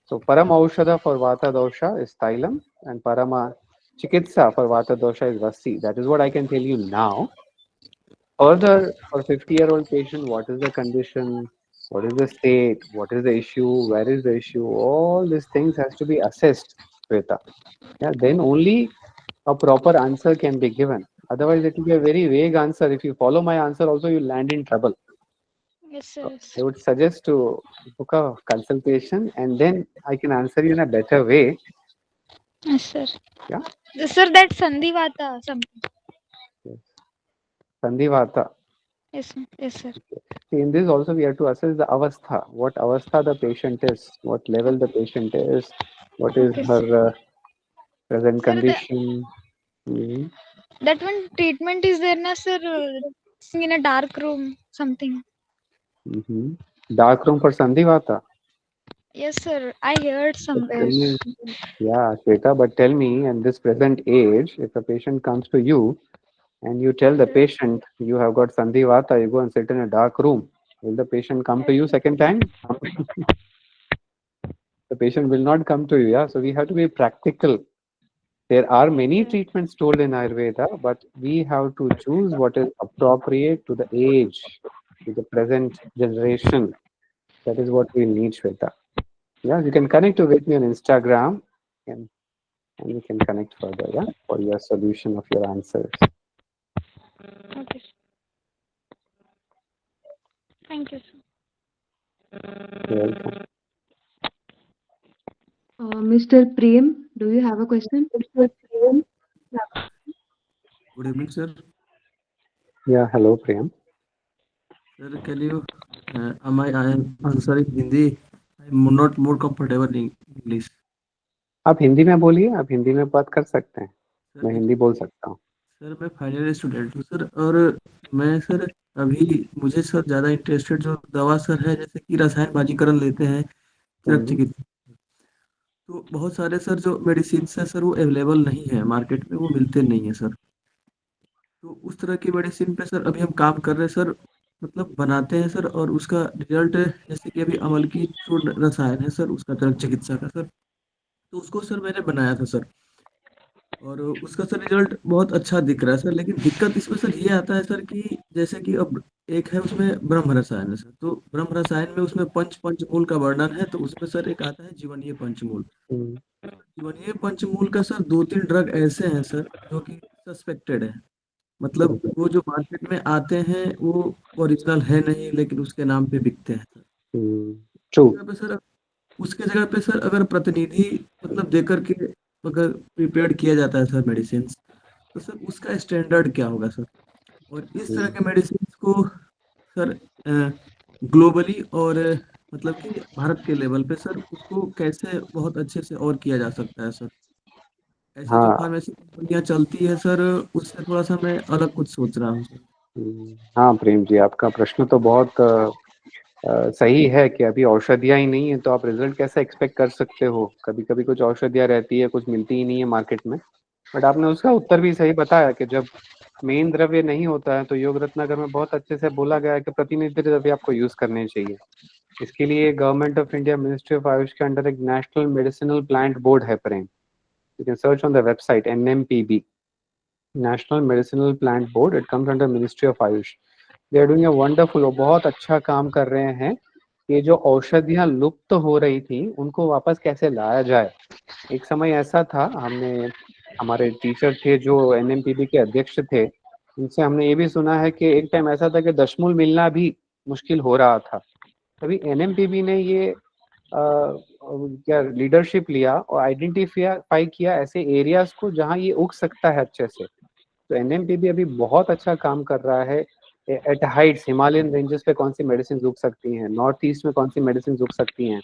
So Parama Aushadha for Vata dosha is Thailam and Parama Chikitsa for Vata dosha is Vasti. That is what I can tell you now. Further, for 50-year-old patient, what is the condition? What is the state? What is the issue? Where is the issue? All these things has to be assessed, Shweta. Yeah, then only a proper answer can be given. Otherwise, it will be a very vague answer. If you follow my answer, also you land in trouble. Yes, sir. So Yes, I would suggest to book a consultation, and then I can answer you in a better way. yes, sir. Yeah. Sir, that Sandhi Vata something. Yes. Sandhivata. Yes, sir. Yes, sir. See, in this also we have to assess the avastha, what avastha the patient is, what level the patient is, what is Okay, sir. her present Sir, condition. Mhm. that one treatment is there, na, sir? In a dark room, something. Mhm. Dark room for Sandhivata. Yes, sir. I heard But tell somewhere. me, yeah, Shweta, but tell me, at this present age, if a patient comes to you and you tell Yes, the sir. patient you have got Sandhivata, you go and sit in a dark room, will the patient come to Yes, you sir. second time? The patient will not come to you, yeah. So we have to be practical. There are Yes, many sir. treatments told in Ayurveda, but we have to choose what is appropriate to the age, to the present generation. That is what we need, Shweta. Yeah, you can connect with me on Instagram and, and we can connect further, yeah, for your solution of your answers. Okay, sir. Thank you, sir. You're welcome. Mr. Prem, do you have a question? Good evening, sir. Yeah, hello, Priyam. Sir, can you, I am answering Hindi? I'm not more comfortable in English. आप हिंदी में बोलिए, आप हिंदी में बात कर सकते हैं, sir मैं हिंदी देखिए, बोल सकता हूँ. सर मैं फाइनल ईयर स्टूडेंट हूँ सर, और मैं सर अभी मुझे सर ज़्यादा इंटरेस्टेड जो दवा सर है, जैसे कि रसायन बाजीकरण लेते हैं चरक हम्म, चिकित्सा, तो बहुत सारे सर जो मेडिसिन है सर वो अवेलेबल नहीं है मार्केट में, वो मिलते नहीं है सर. तो उस तरह की मेडिसिन पे सर अभी हम काम कर रहे हैं सर, मतलब बनाते हैं सर, और उसका रिजल्ट जैसे कि अभी अमल की जो रसायन है सर उसका चरक चिकित्सा का सर, तो उसको सर मैंने बनाया था सर, और उसका सर रिजल्ट बहुत अच्छा दिख रहा है सर. लेकिन दिक्कत इसमें सर ये आता है सर कि जैसे कि अब एक है उसमें ब्रह्म रसायन है सर। तो ब्रह्म रसायन में उसमें पंचमूल का वर्णन है, तो उसमें सर एक आता है जीवनीय पंचमूल। हम्म, जीवनीय पंचमूल का सर 2-3 ड्रग ऐसे हैं सर जो कि सस्पेक्टेड है। मतलब वो जो मार्केट में आते हैं वो ओरिजिनल है नहीं, लेकिन उसके नाम पे बिकते हैं सर। ट्रू। जगह पे सर उसके जगह पे सर अगर प्रतिनिधि मतलब देकर के अगर प्रिपेयर किया जाता है सर मेडिसिन, तो सर उसका स्टैंडर्ड क्या होगा सर? और इस तरह के मेडिसिन को सर ग्लोबली और मतलब कि भारत के लेवल पे सर उसको कैसे बहुत अच्छे से और किया जा सकता है सर? ऐसी जो हाँ। फार्मेसी कंपनियां चलती है सर, उससे थोड़ा सा मैं अलग कुछ सोच रहा हूँ सर। हाँ प्रेम जी, आपका प्रश्न तो बहुत सही है कि अभी औषधियाँ ही नहीं है तो आप रिजल्ट कैसे एक्सपेक्ट कर सकते हो। कभी कभी कुछ औषधियाँ रहती है, कुछ मिलती ही नहीं है मार्केट में। बट आपने उसका उत्तर भी सही बताया कि जब मेन द्रव्य नहीं होता है तो योग रत्नाकर में बहुत अच्छे से बोला गया है कि प्रतिनिधि द्रव्य आपको यूज करने चाहिए। इसके लिए government of India ministry of AYUSH के अंडर एक नेशनल मेडिसिनल प्लांट बोर्ड है Prem. You can search on the website NMPB, national medicinal plant board. It comes under ministry of AYUSH. They are doing a wonderful, वो बहुत अच्छा काम कर रहे हैं। ये जो औषधियां लुप्त हो रही थी उनको वापस कैसे लाया जाए। एक समय ऐसा था, हमने हमारे टीचर थे जो NMPB के अध्यक्ष थे, उनसे हमने ये भी सुना है कि एक टाइम ऐसा था कि दशमूल मिलना भी मुश्किल हो रहा था। तभी NMPB ने ये क्या लीडरशिप लिया और आइडेंटिफाई किया ऐसे एरियाज को जहां ये उग सकता है अच्छे से। तो NMPB अभी बहुत अच्छा काम कर रहा है। एट हाइट्स हिमालयन रेंजेस पे कौन सी मेडिसिन उग सकती हैं, नॉर्थ ईस्ट में कौन सी मेडिसिन उग सकती हैं,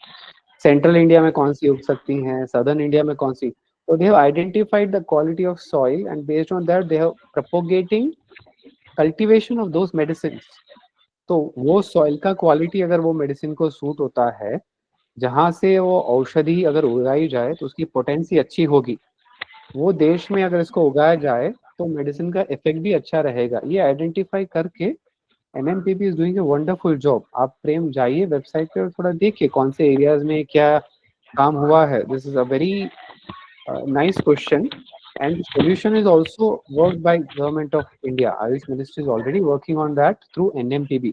सेंट्रल इंडिया में कौन सी उग सकती हैं, सदर्न इंडिया में कौन सी। तो they have identified the quality of soil and based on that they have propagating cultivation of those medicine. तो वो सॉइल का क्वालिटी अगर वो मेडिसिन को सूट होता है, जहां से वो औषधि अगर उगाई जाए तो उसकी पोटेंसी अच्छी होगी। वो देश में अगर इसको उगाया जाए तो मेडिसिन का इफेक्ट भी अच्छा रहेगा। ये आइडेंटिफाई करके NMPB is doing a wonderful job. आप प्रेम जाइए वेबसाइट पे और थोड़ा देखिए कौन से एरियाज में क्या काम हुआ है। This is a very nice question and solution is also worked by government of India. Ayush Ministry is already working on that through NMPB.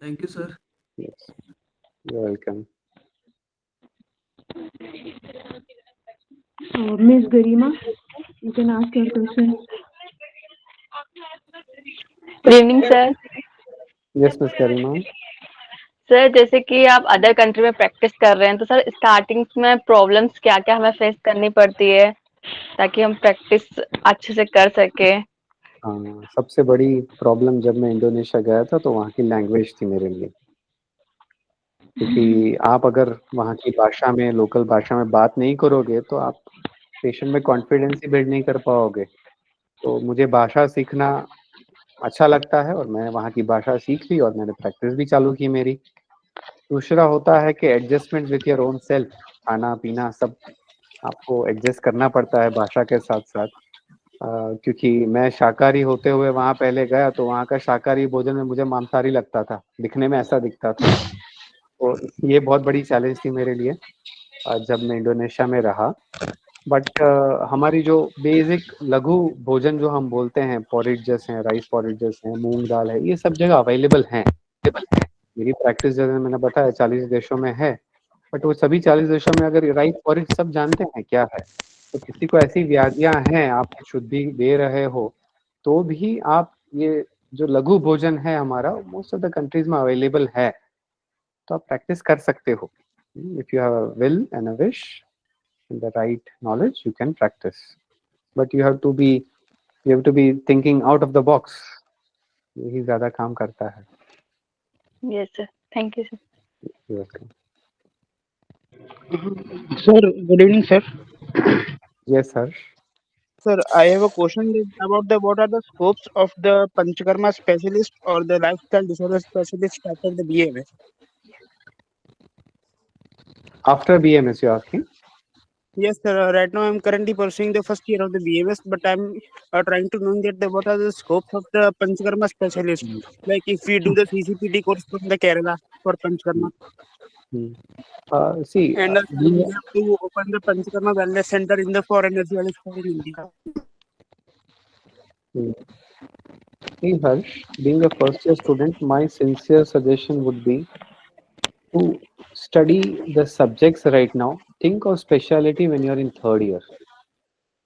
Thank you sir. Yes, you're welcome. Miss Garima, you can ask your question. Good evening sir. Yes, Miss Karima. Sir जैसे कि आप other country में practice कर रहे हैं तो sir starting में problems क्या क्या हमें फेस करनी पड़ती है ताकि हम प्रैक्टिस अच्छे से कर सके। सबसे बड़ी प्रॉब्लम जब मैं इंडोनेशिया गया था तो वहाँ की लैंग्वेज थी मेरे लिए। क्योंकि आप अगर वहाँ की भाषा में, लोकल भाषा में बात नहीं करोगे तो आप पेशेंट में कॉन्फिडेंस ही बिल्ड नहीं कर पाओगे। तो मुझे भाषा सीखना अच्छा लगता है और मैं वहाँ की भाषा सीख ली और मैंने प्रैक्टिस भी चालू की मेरी। दूसरा होता है कि adjustment with your own self, खाना पीना सब आपको एडजस्ट करना पड़ता है भाषा के साथ साथ। क्योंकि मैं शाकाहारी होते हुए वहाँ पहले गया तो वहाँ का शाकाहारी भोजन में मुझे मांसाहारी लगता था, दिखने में ऐसा दिखता था। तो ये बहुत बड़ी चैलेंज थी मेरे लिए जब मैं इंडोनेशिया में रहा। बट हमारी जो बेसिक लघु भोजन जो हम बोलते हैं, पॉरिजेस हैं, राइस पॉरिजेस हैं, मूंग दाल है, ये सब जगह अवेलेबल हैं। मेरी प्रैक्टिस जगह मैंने बताया 40 देशों में है। बट वो सभी 40 देशों में अगर राइस पॉरिज सब जानते हैं क्या है, तो किसी को ऐसी व्याधियां हैं, आप शुद्धि दे रहे हो तो भी आप ये जो लघु भोजन है हमारा मोस्ट ऑफ द कंट्रीज में अवेलेबल है, तो आप प्रैक्टिस कर सकते हो। If you have a will and a wish and the right knowledge, you can practice. But you have to be thinking out of the box. यही ज्यादा काम करता है। Yes sir, thank you sir. You're welcome. Sir, good evening, sir. Yes, sir. Sir, I have a question about the what are the scopes of the Panchakarma specialist or the lifestyle disorder specialist after the BAMS? After BMS, you're asking? Yes, sir. Right now, I'm currently pursuing the first year of the BAMS, but I'm trying to know that what are the scopes of the Panchakarma specialist. Like if we do the CCPT course from the Kerala for Panchakarma, See, and we have to open the Panchakarma Wellness Center in the foreign as well as for in India. Hey Harsh, being a first year student, my sincere suggestion would be to study the subjects right now. Think of specialty when you're in third year,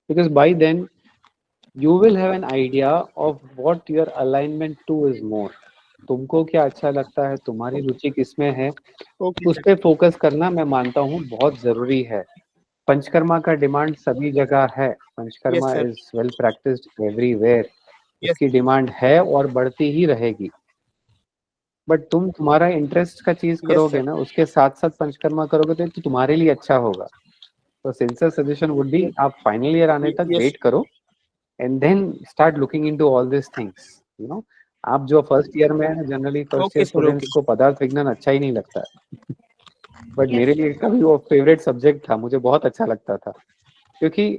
because by then you will have an idea of what your alignment to is more. तुमको क्या अच्छा लगता है, तुम्हारी रुचि किसमें है, Okay, उस sir. पे फोकस करना मैं मानता हूँ बहुत जरूरी है. पंचकर्मा का डिमांड सभी जगह है. Yes, panchakarma sir. Is well practised everywhere. Yes, उसकी डिमांड है और बढ़ती ही रहेगी. बट तुम तुम्हारा इंटरेस्ट का चीज yes, sir. करोगे ना, उसके साथ साथ पंचकर्मा करोगे तो तुम्हारे लिए अच्छा होगा. तो sincere suggestion would be, Yes, आप फाइनल ईयर आने तक yes, वेट करो and then start looking into all this things. You know, आप जो फर्स्ट ईयर में है, generally first year okay, sir. Students Okay. को पदार्थ विज्ञान अच्छा ही नहीं लगता है. बट Yes, मेरे लिए कभी वो फेवरेट सब्जेक्ट था, मुझे बहुत अच्छा लगता था, क्योंकि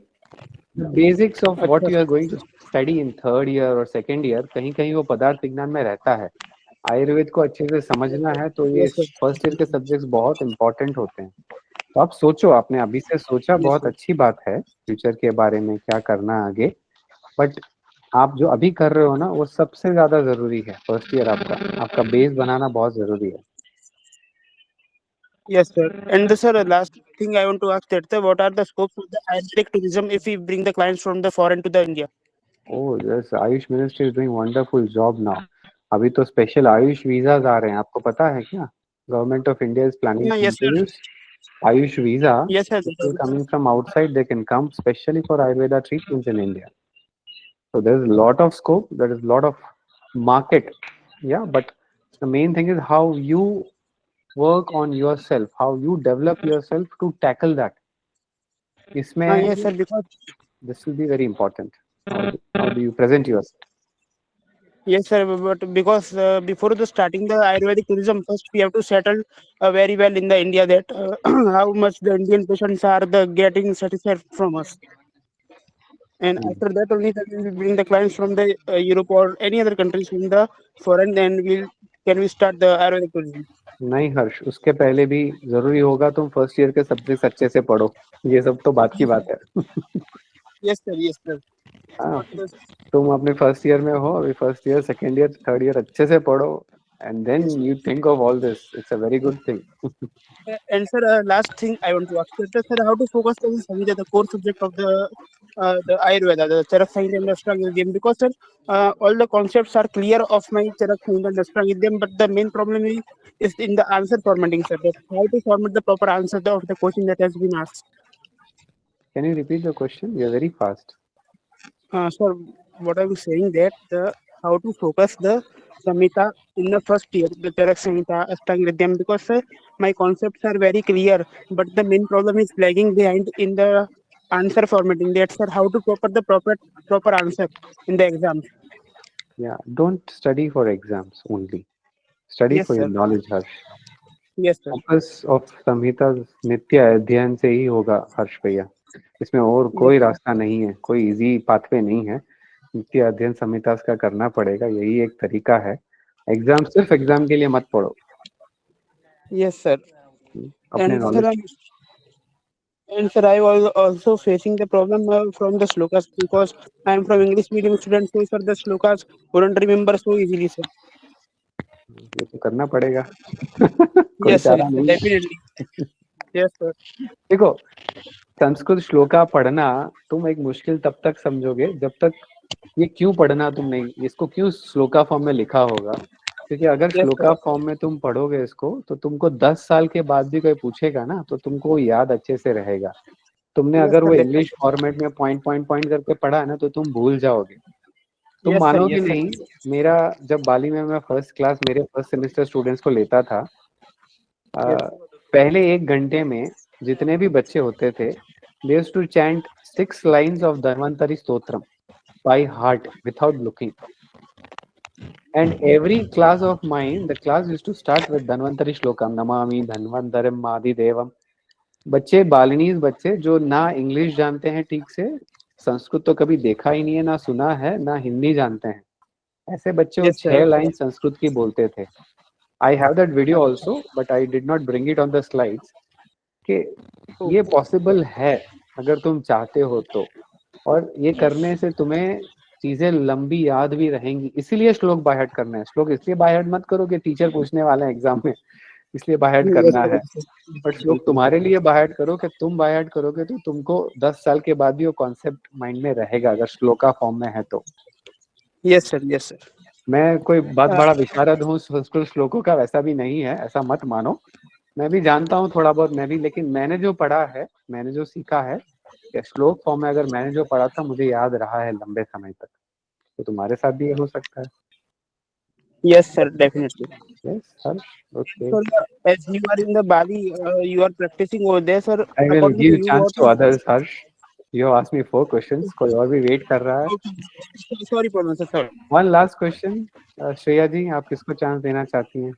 बेसिक्स ऑफ व्हाट अच्छा. You are going to study in third year और सेकेंड ईयर कहीं कहीं वो पदार्थ विज्ञान में रहता है. आयुर्वेद को अच्छे से समझना है तो ये Yes, sir. फर्स्ट ईयर के सब्जेक्ट्स बहुत इंपॉर्टेंट होते हैं. तो आप सोचो, आपने अभी से सोचा, Yes, बहुत sir. अच्छी बात है फ्यूचर के बारे में क्या करना है आगे. बट आप जो अभी कर रहे हो ना, वो सबसे ज्यादा जरूरी है. फर्स्ट ईयर आपका आपका बेस बनाना बहुत जरूरी है. Yes, sir. And the sir, last thing I want to ask that what are the scopes of the Ayurvedic tourism if we bring the clients from the foreign to the India? Oh yes, Ayush ministry is doing wonderful job now. अभी तो special Ayush visas आ रहे हैं, आपको पता है क्या? Government of India is planning to Yes, sir. Introduce Ayush visa. Yes, sir. People coming from outside, they can come specially for Ayurveda treatments in India. So there's a lot of scope, there is a lot of market. Yeah, but the main thing is how you work on yourself, how you develop yourself to tackle that. Yes, इसमें sir. Because this will be very important. How do you present yourself? yes, sir. But because before the starting the Ayurvedic tourism, first we have to settle very well in the India that how much the Indian patients are the getting satisfied from us. And Hmm. after that only that we will bring the clients from the Europe or any other countries from the foreign, then we'll can we start the Ayurvedic tourism. नहीं हर्ष, उसके पहले भी जरूरी होगा तुम first year के subjects अच्छे से पढ़ो. ये सब तो बात की बात है. Yes, sir. Yes, sir. हाँ, But the, तुम अपने फर्स्ट ईयर में हो अभी, first year second year third year अच्छे से पढ़ो and then yes, sir. You think of all this. It's a very good thing. And sir, last thing I want to ask you, sir, how to focus on Samhita, the core subject of the Ayurveda, the Charak Samhita and the Ashtanga, because sir, all the concepts are clear of my Charak Samhita and Ashtanga, but the main problem is in the answer formatting, sir. That how to format the proper answer of the question that has been asked. Can you repeat the question? You are very fast. Sir, what I'm saying that the how to focus the Samhita in the first year, the Charak Samhita, Ashtanga, because my concepts are very clear, but the main problem is lagging behind in the answer formatting. That's sir, how to proper the proper answer in the exams. Yeah, don't study for exams only, study Yes, for your sir. Knowledge Harsh. Yes, sir. Focus of संहिता नित्य अध्ययन से ही होगा हर्ष भैया. इसमें और Yes, कोई sir. रास्ता नहीं है, कोई इजी पाथवे नहीं है. नित्य अध्ययन संहिता का करना पड़ेगा, यही एक तरीका है. एग्जाम सिर्फ एग्जाम के लिए मत पढ़ो. Yes, sir. अपने And sir, knowledge. I was also facing the problem from the slokas because I am from English medium student, so sir, the slokas wouldn't remember so easily, sir. ये तो करना पड़ेगा. कोई Yes, sir. चारा नहीं है. Definitely. Yes, sir. देखो, संस्कृत श्लोका पढ़ना तुम एक मुश्किल तब तक समझोगे जब तक ये क्यों पढ़ना तुम नहीं, इसको क्यों श्लोका फॉर्म में लिखा होगा. क्योंकि अगर Yes, sir. श्लोका फॉर्म में तुम पढ़ोगे इसको तो तुमको 10 साल के बाद भी कोई पूछेगा ना तो तुमको याद अच्छे से रहेगा. तुमने Yes, अगर sir. वो इंग्लिश Definitely. फॉर्मेट में पॉइंट पॉइंट पॉइंट करके पढ़ा है ना तो तुम भूल जाओगे. तुम Yes, sir. मानोगे Yes, sir. नहीं, मेरा जब बाली में मैं फर्स्ट क्लास मेरे फर्स्ट सेमेस्टर स्टूडेंट्स को लेता था, Yes. पहले एक घंटे में जितने भी बच्चे होते थे, they used to chant 6 lines of Dhanvantari Stotram by heart without looking. And every class of mine, the class used to start with Dhanvantari Shlokam, Namami Dhanvantaram Madi Devam. बच्चे बालिनीज, बच्चे जो ना इंग्लिश जानते हैं ठीक से, संस्कृत तो कभी देखा ही नहीं है, ना सुना है, ना हिंदी जानते हैं, ऐसे बच्चे वो Yes, sir. 6 लाइन संस्कृत की बोलते थे. I have that video also but I did not bring it on the slides. कि Oh, ये पॉसिबल है अगर तुम चाहते हो तो. और ये करने से तुम्हें चीजें लंबी याद भी रहेंगी, इसीलिए श्लोक बाय हार्ट करना है। श्लोक इसलिए बाय हार्ट मत करो कि टीचर पूछने वाले हैं एग्जाम में, इसलिए बाय हार्ट Yes, करना sir. है। बट श्लोक तुम्हारे लिए बाय हार्ट करो कि तुम बाय हार्ट करोगे तो तुमको 10 साल के बाद भी वो कॉन्सेप्ट माइंड में रहेगा, अगर श्लोका फॉर्म में है तो। Yes, sir. Yes, sir. मैं कोई बहुत Uh, बड़ा विशारद हूँ संस्कृत श्लोकों का, वैसा भी नहीं है, ऐसा मत मानो। मैं भी जानता हूँ थोड़ा बहुत, मैं भी, लेकिन मैंने जो पढ़ा है, मैंने जो सीखा है, कि श्लोक फॉर्म में अगर मैंने जो पढ़ा था मुझे याद रहा है लंबे समय तक। तो तुम्हारे साथ भी ये हो सकता है। yes, sir. Definitely. Yes Harsh, okay. So, as you are in the Bali, you are practicing over there, sir. I will According to give you, chance what to is others Harsh. You ask me 4 questions, कोई और भी wait कर रहा है। okay? Sorry, Pranam, sir. Sorry. One last question, Shreya ji आप किसको chance देना चाहती हैं?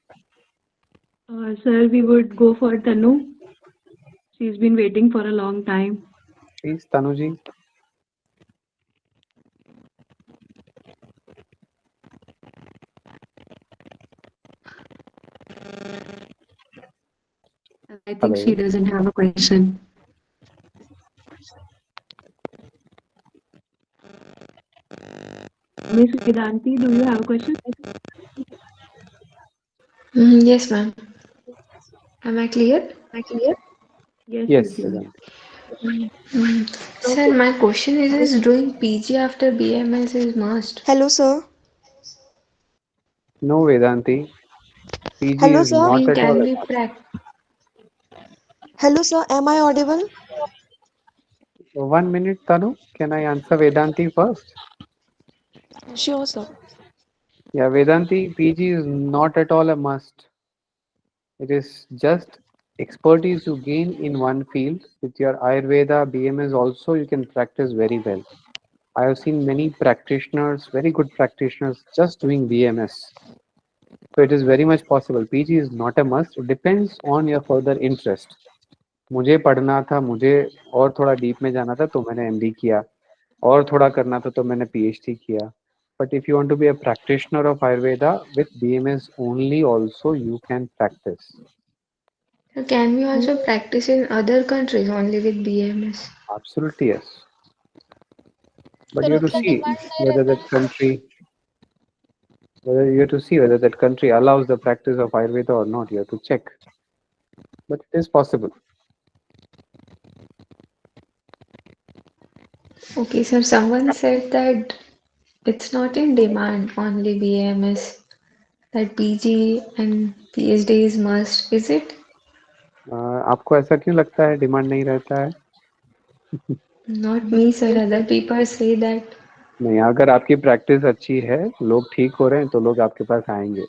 Sir, we would go for Tanu. She's been waiting for a long time. Please Tanu ji. I think hello, she doesn't have a question. Miss Vedanti, do you have a question? Yes, ma'am. Am I clear? Yes, yes yes, you are. Vedant. Sir, my question is doing PG after BMS is must? Hello, sir. No Vedanti, PG Hello, is sir. I not mean, at can all. we practice? Hello, sir. Am I audible? 1 minute Tanu, can I answer Vedanti first? Sure, sir. Yeah, Vedanti, PG is not at all a must. It is just expertise you gain in one field. With your Ayurveda, BMS also you can practice very well. I have seen many practitioners, very good practitioners, just doing BMS. So it is very much possible. PG is not a must. It depends on your further interest. मुझे पढ़ना था, मुझे और थोड़ा deep में जाना था तो मैंने MD किया, और थोड़ा करना था तो मैंने PhD किया. But if you want to be a practitioner of Ayurveda with BMS only also you can practice. So can we also practice in other countries only with BMS? Absolutely yes. But sir you have to उसका see demand नहीं whether रहता that country, whether you have to see whether that country allows the practice of Ayurveda or not. You have to check. But it is possible. Okay, sir. Someone said that it's not in demand only BMS, that PG and PhD is must. Is it? आपको ऐसा क्यों लगता है demand नहीं रहता है? Not me, sir. Other people say that. नहीं, अगर आपकी प्रैक्टिस अच्छी है, लोग ठीक हो रहे हैं तो लोग आपके पास आएंगे।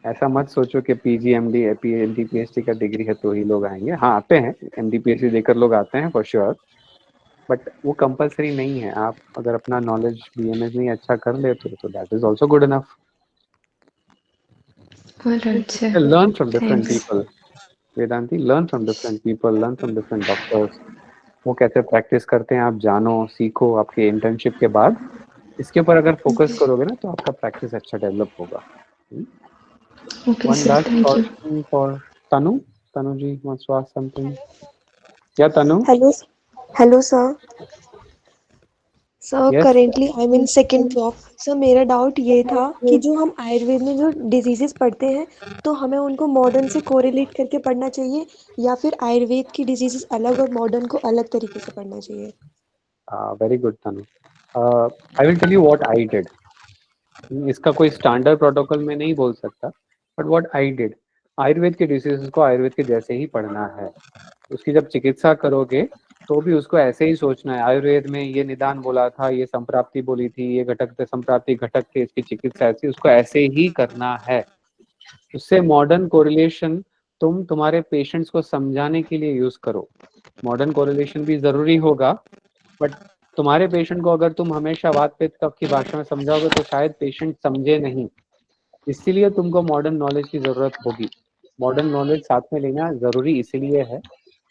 ऐसा मत सोचो कि पीजी एमडी एमडी पीएचडी का डिग्री है तो ही लोग आएंगे। हाँ आते हैं, एमडी पीएचडी देकर लोग आते हैं फॉर श्योर, बट वो कंपलसरी नहीं है। आप अगर अपना नॉलेज बीएमएस नहीं अच्छा कर लेते तो that is also good enough. All right, sir. Learn from different Thanks. People Vedanti, learn from different people, learn from different doctors. वो कैसे प्रैक्टिस करते हैं आप जानो, सीखो। आपके इंटर्नशिप के बाद इसके ऊपर अगर फोकस Okay. करोगे ना तो आपका प्रैक्टिस अच्छा डेवलप होगा। Okay, one sir. Last Thank you. Question for Tanu. Tanu ji wants to ask something. या Tanu? Hello. Hello, sir. Sir yes. Currently I am in second job. Sir मेरा डाउट ये था कि जो हम आयुर्वेद में जो डिजीजेस पढ़ते हैं तो हमें उनको मॉडर्न से कोरिलेट करके पढ़ना चाहिए या फिर आयुर्वेद की डिजीजेस अलग और मॉडर्न को अलग तरीके से पढ़ना चाहिए? Very good Tanu. I will tell you what I did. इसका कोई स्टैंडर्ड प्रोटोकॉल में नहीं बोल सकता, but what I did, Ayurveda के डिसीजेस को आयुर्वेद के जैसे ही पढ़ना है। उसकी जब चिकित्सा करोगे तो भी उसको ऐसे ही सोचना है। आयुर्वेद में ये निदान बोला था, ये संप्राप्ति बोली थी, ये घटक थे, संप्राप्ति घटक थे, इसकी चिकित्सा ऐसी, उसको ऐसे ही करना है। उससे मॉडर्न कोरिलेशन तुम तुम्हारे पेशेंट्स को समझाने के लिए यूज करो। मॉडर्न कोरिलेशन भी जरूरी होगा, बट तुम्हारे पेशेंट को अगर तुम हमेशा वात पित्त कफ की भाषा में समझाओगे तो शायद पेशेंट समझे नहीं। इसीलिए तुमको मॉडर्न नॉलेज की जरूरत होगी। मॉडर्न नॉलेज साथ में लेना जरूरी इसीलिए है,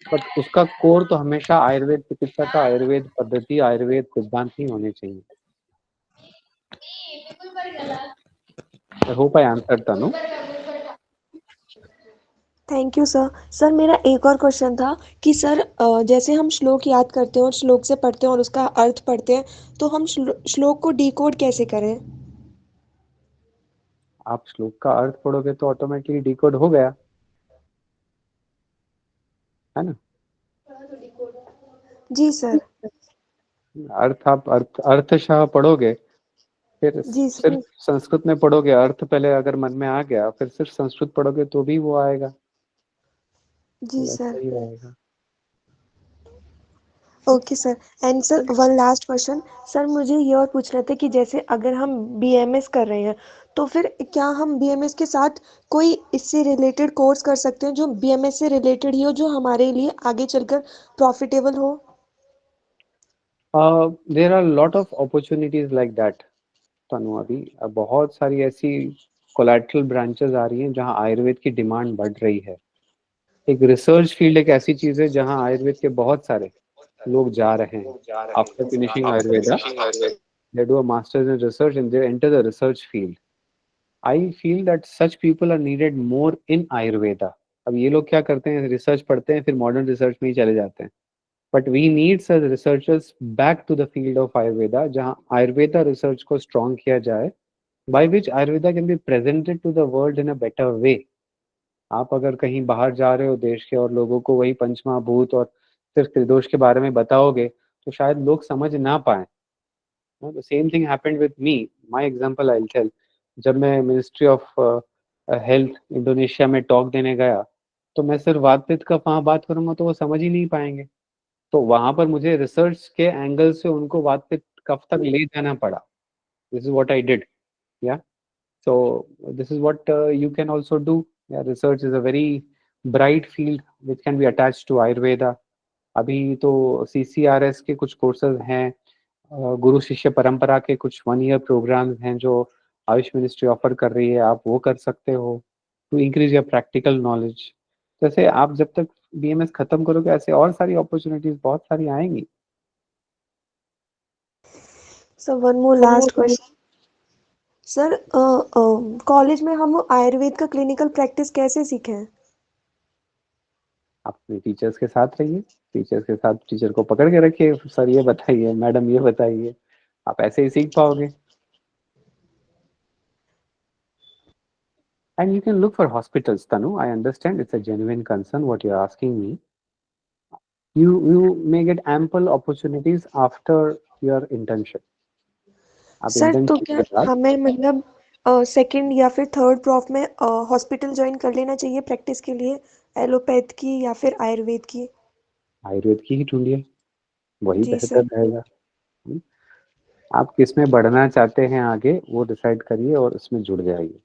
बट उसका कोर तो हमेशा आयुर्वेद चिकित्सा का, आयुर्वेद पद्धति, आयुर्वेद सिद्धांत ही होने चाहिए। I hope I answered Tanu. Thank you sir. Sir मेरा एक और क्वेश्चन था कि सर जैसे हम श्लोक याद करते हैं और श्लोक से पढ़ते हैं और उसका अर्थ पढ़ते हैं, तो हम श्लोक को डिकोड कैसे करें? आप श्लोक का अर्थ पढ़ोगे तो ऑटोमेटिकली डिकोड हो गया, है ना। जी सर। अर्थ आप अर्थशाह पढ़ोगे, फिर जी सर। सिर्फ संस्कृत में पढ़ोगे, अर्थ पहले अगर मन में आ गया, फिर सिर्फ संस्कृत पढ़ोगे तो भी वो आएगा, जी वैसा सर। ही रहेगा। Okay sir. And sir one last question. Sir मुझे ये और पूछना था कि जैसे अगर हम बीएमएस कर रहे हैं, तो फिर क्या हम बीएमएस के साथ कोई इससे रिलेटेड कोर्स कर सकते हैं जो बीएमएस से रिलेटेड ही हो, जो हमारे लिए आगे चलकर प्रॉफिटेबल हो? There are lot of opportunities like that Tanu. अभी बहुत सारी ऐसी कोलैटरल ब्रांचेस आ रही हैं जहां आयुर्वेद की डिमांड बढ़ रही है। एक रिसर्च फील्ड एक ऐसी चीज है जहां आयुर्वेद के बहुत सारे लोग जा रहे हैं। After finishing Ayurveda they do a master's in research and they enter the research field. I feel that such people are needed more in Ayurveda. अब ये लोग क्या करते हैं, रिसर्च पढ़ते हैं, फिर मॉडर्न रिसर्च में ही चले जाते हैं। But we need such researchers back to the field of Ayurveda, जहाँ आयुर्वेदा रिसर्च को स्ट्रॉन्ग किया जाए, by which Ayurveda can be presented to the world in a better way. आप अगर कहीं बाहर जा रहे हो देश के और लोगों को वही पंचमहाभूत और सिर्फ त्रिदोष के बारे में बताओगे तो शायद लोग समझ ना पाए। The same thing happened with me. My example I will tell. जब मैं मिनिस्ट्री ऑफ हेल्थ इंडोनेशिया में टॉक देने गया, तो मैं सिर्फ वात पित्त का वहाँ बात करूंगा तो वो समझ ही नहीं पाएंगे। तो वहां पर मुझे रिसर्च के एंगल से उनको वात पित्त कफ तक ले जाना पड़ा। This is what I did. या so this is what you can also do. Yeah, research is a very bright field which can be attached to Ayurveda. अभी तो CCRS के कुछ कोर्सेज हैं, गुरु शिष्य परंपरा के कुछ 1 ईयर प्रोग्राम्स हैं जो आयुष मिनिस्ट्री ऑफर कर रही है, आप वो कर सकते हो to increase your practical knowledge. जैसे आप जब तक बीएमएस खत्म करोगे ऐसे और सारी अपॉर्चुनिटीज बहुत सारी आएंगी। Sir one more last question. Sir college में हम आयुर्वेद का क्लिनिकल प्रैक्टिस कैसे सीखें? आप अपने टीचर्स के साथ रहिए, टीचर्स के साथ टीचर को पकड़ के रखिए, सर ये बताइए, मैडम ये बताइए, आप ऐसे ही सीख पाओगे। And you can look for hospitals, Tanu. I understand it's a genuine concern what you're asking me. You may get ample opportunities after your internship. आप सर तो internship क्या के बाद हमें मतलब सेकंड या फिर थर्ड प्रॉफ में हॉस्पिटल ज्वाइन कर लेना चाहिए प्रैक्टिस के लिए, एलोपैथ की या फिर आयुर्वेद की? आयुर्वेद की ही ढूंढिए, वही जी बेहतर सर। रहेगा। हम्म। आप किस में बढ़ना चाहते हैं आगे वो डिसाइड करिए और इसमें जुड़ जाइए।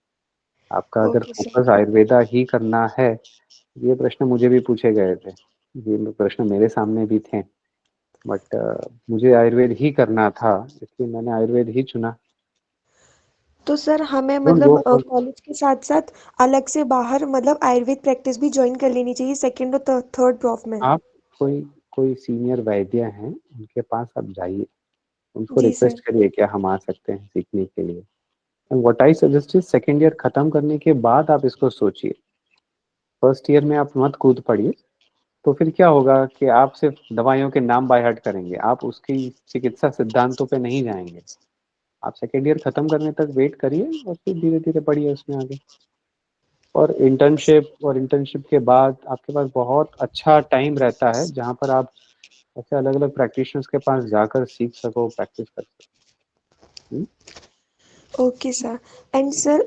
आपका अगर ओके सर। फोकस आयुर्वेदा ही करना है, ये प्रश्न मुझे भी पूछे गए थे, ये प्रश्न मेरे सामने भी थे, बट मुझे आयुर्वेद ही करना था इसलिए मैंने आयुर्वेद ही चुना। तो सर हमें डोंट मतलब गो फॉर कॉलेज के साथ साथ अलग से बाहर मतलब आयुर्वेद प्रैक्टिस भी ज्वाइन कर लेनी चाहिए सेकंड और थर्ड प्रॉफ में? आप कोई कोई सीनियर वैद्य हैं उनके पास आप जाइए, उनको जी सर। रिक्वेस्ट करिए क्या हम आ सकते हैं सीखने के लिए। And what I suggest is second year खत्म करने के बाद आप इसको सोचिए। फर्स्ट ईयर में आप मत कूद पड़िए, तो फिर क्या होगा कि आप सिर्फ दवाइयों के नाम बाय हार्ट करेंगे, आप उसकी चिकित्सा सिद्धांतों पे नहीं जाएंगे। आप सेकेंड ईयर खत्म करने तक वेट करिए और फिर धीरे धीरे बढ़िए उसमें आगे। और इंटर्नशिप के बाद आपके पास बहुत अच्छा टाइम रहता है जहाँ पर आप ऐसे अलग अलग प्रैक्टिशनर्स के पास जाकर सीख सको, प्रैक्टिस कर सको। Okay sir. एंड सर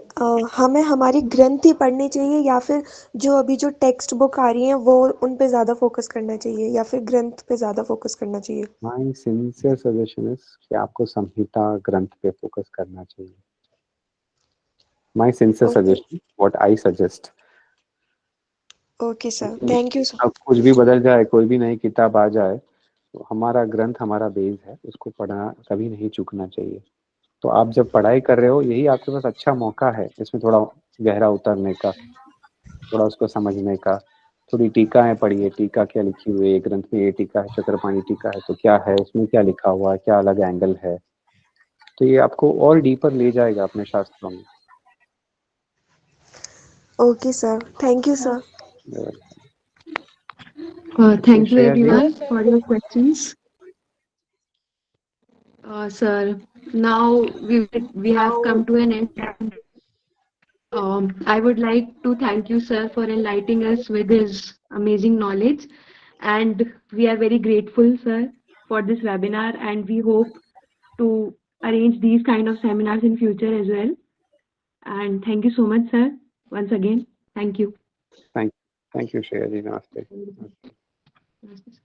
हमें हमारी ग्रंथि पढ़नी चाहिए या फिर जो अभी जो टेक्स्ट बुक आ रही हैं वो उन पे ज़्यादा फोकस करना चाहिए या फिर ग्रंथ पे ज़्यादा फोकस करना चाहिए? माय सिंसियर सजेशन इज कि आपको संहिता ग्रंथ पे फोकस करना चाहिए। My sincere okay. Suggestion, what I suggest. Okay sir, thank you sir. अब कुछ भी बदल जाए, कोई भी नई किताब आ जाए, तो हमारा ग्रंथ हमारा बेस है, उसको पढ़ना कभी नहीं चूकना चाहिए। तो आप जब पढ़ाई कर रहे हो, यही आपके पास अच्छा मौका है इसमें थोड़ा गहरा उतरने का, थोड़ा उसको समझने का। थोड़ी टीकाएं पढ़िए, टीका क्या लिखी हुई है, ग्रंथ में ये टीका है, चक्रपाणी टीका है तो क्या है, उसमें क्या लिखा हुआ है, क्या अलग एंगल है। तो ये आपको और डीपर ले जाएगा अपने शास्त्रों में। Okay sir, thank you sir. Thank you Shreya ji? everyone for your questions. Sir, now we have come to an end. I would like to thank you, sir, for enlightening us with his amazing knowledge. And we are very grateful, sir, for this webinar. And we hope to arrange these kind of seminars in future as well. And thank you so much, sir. Once again, thank you. Thank you, Shreya ji. Namaste. Namaste, sir.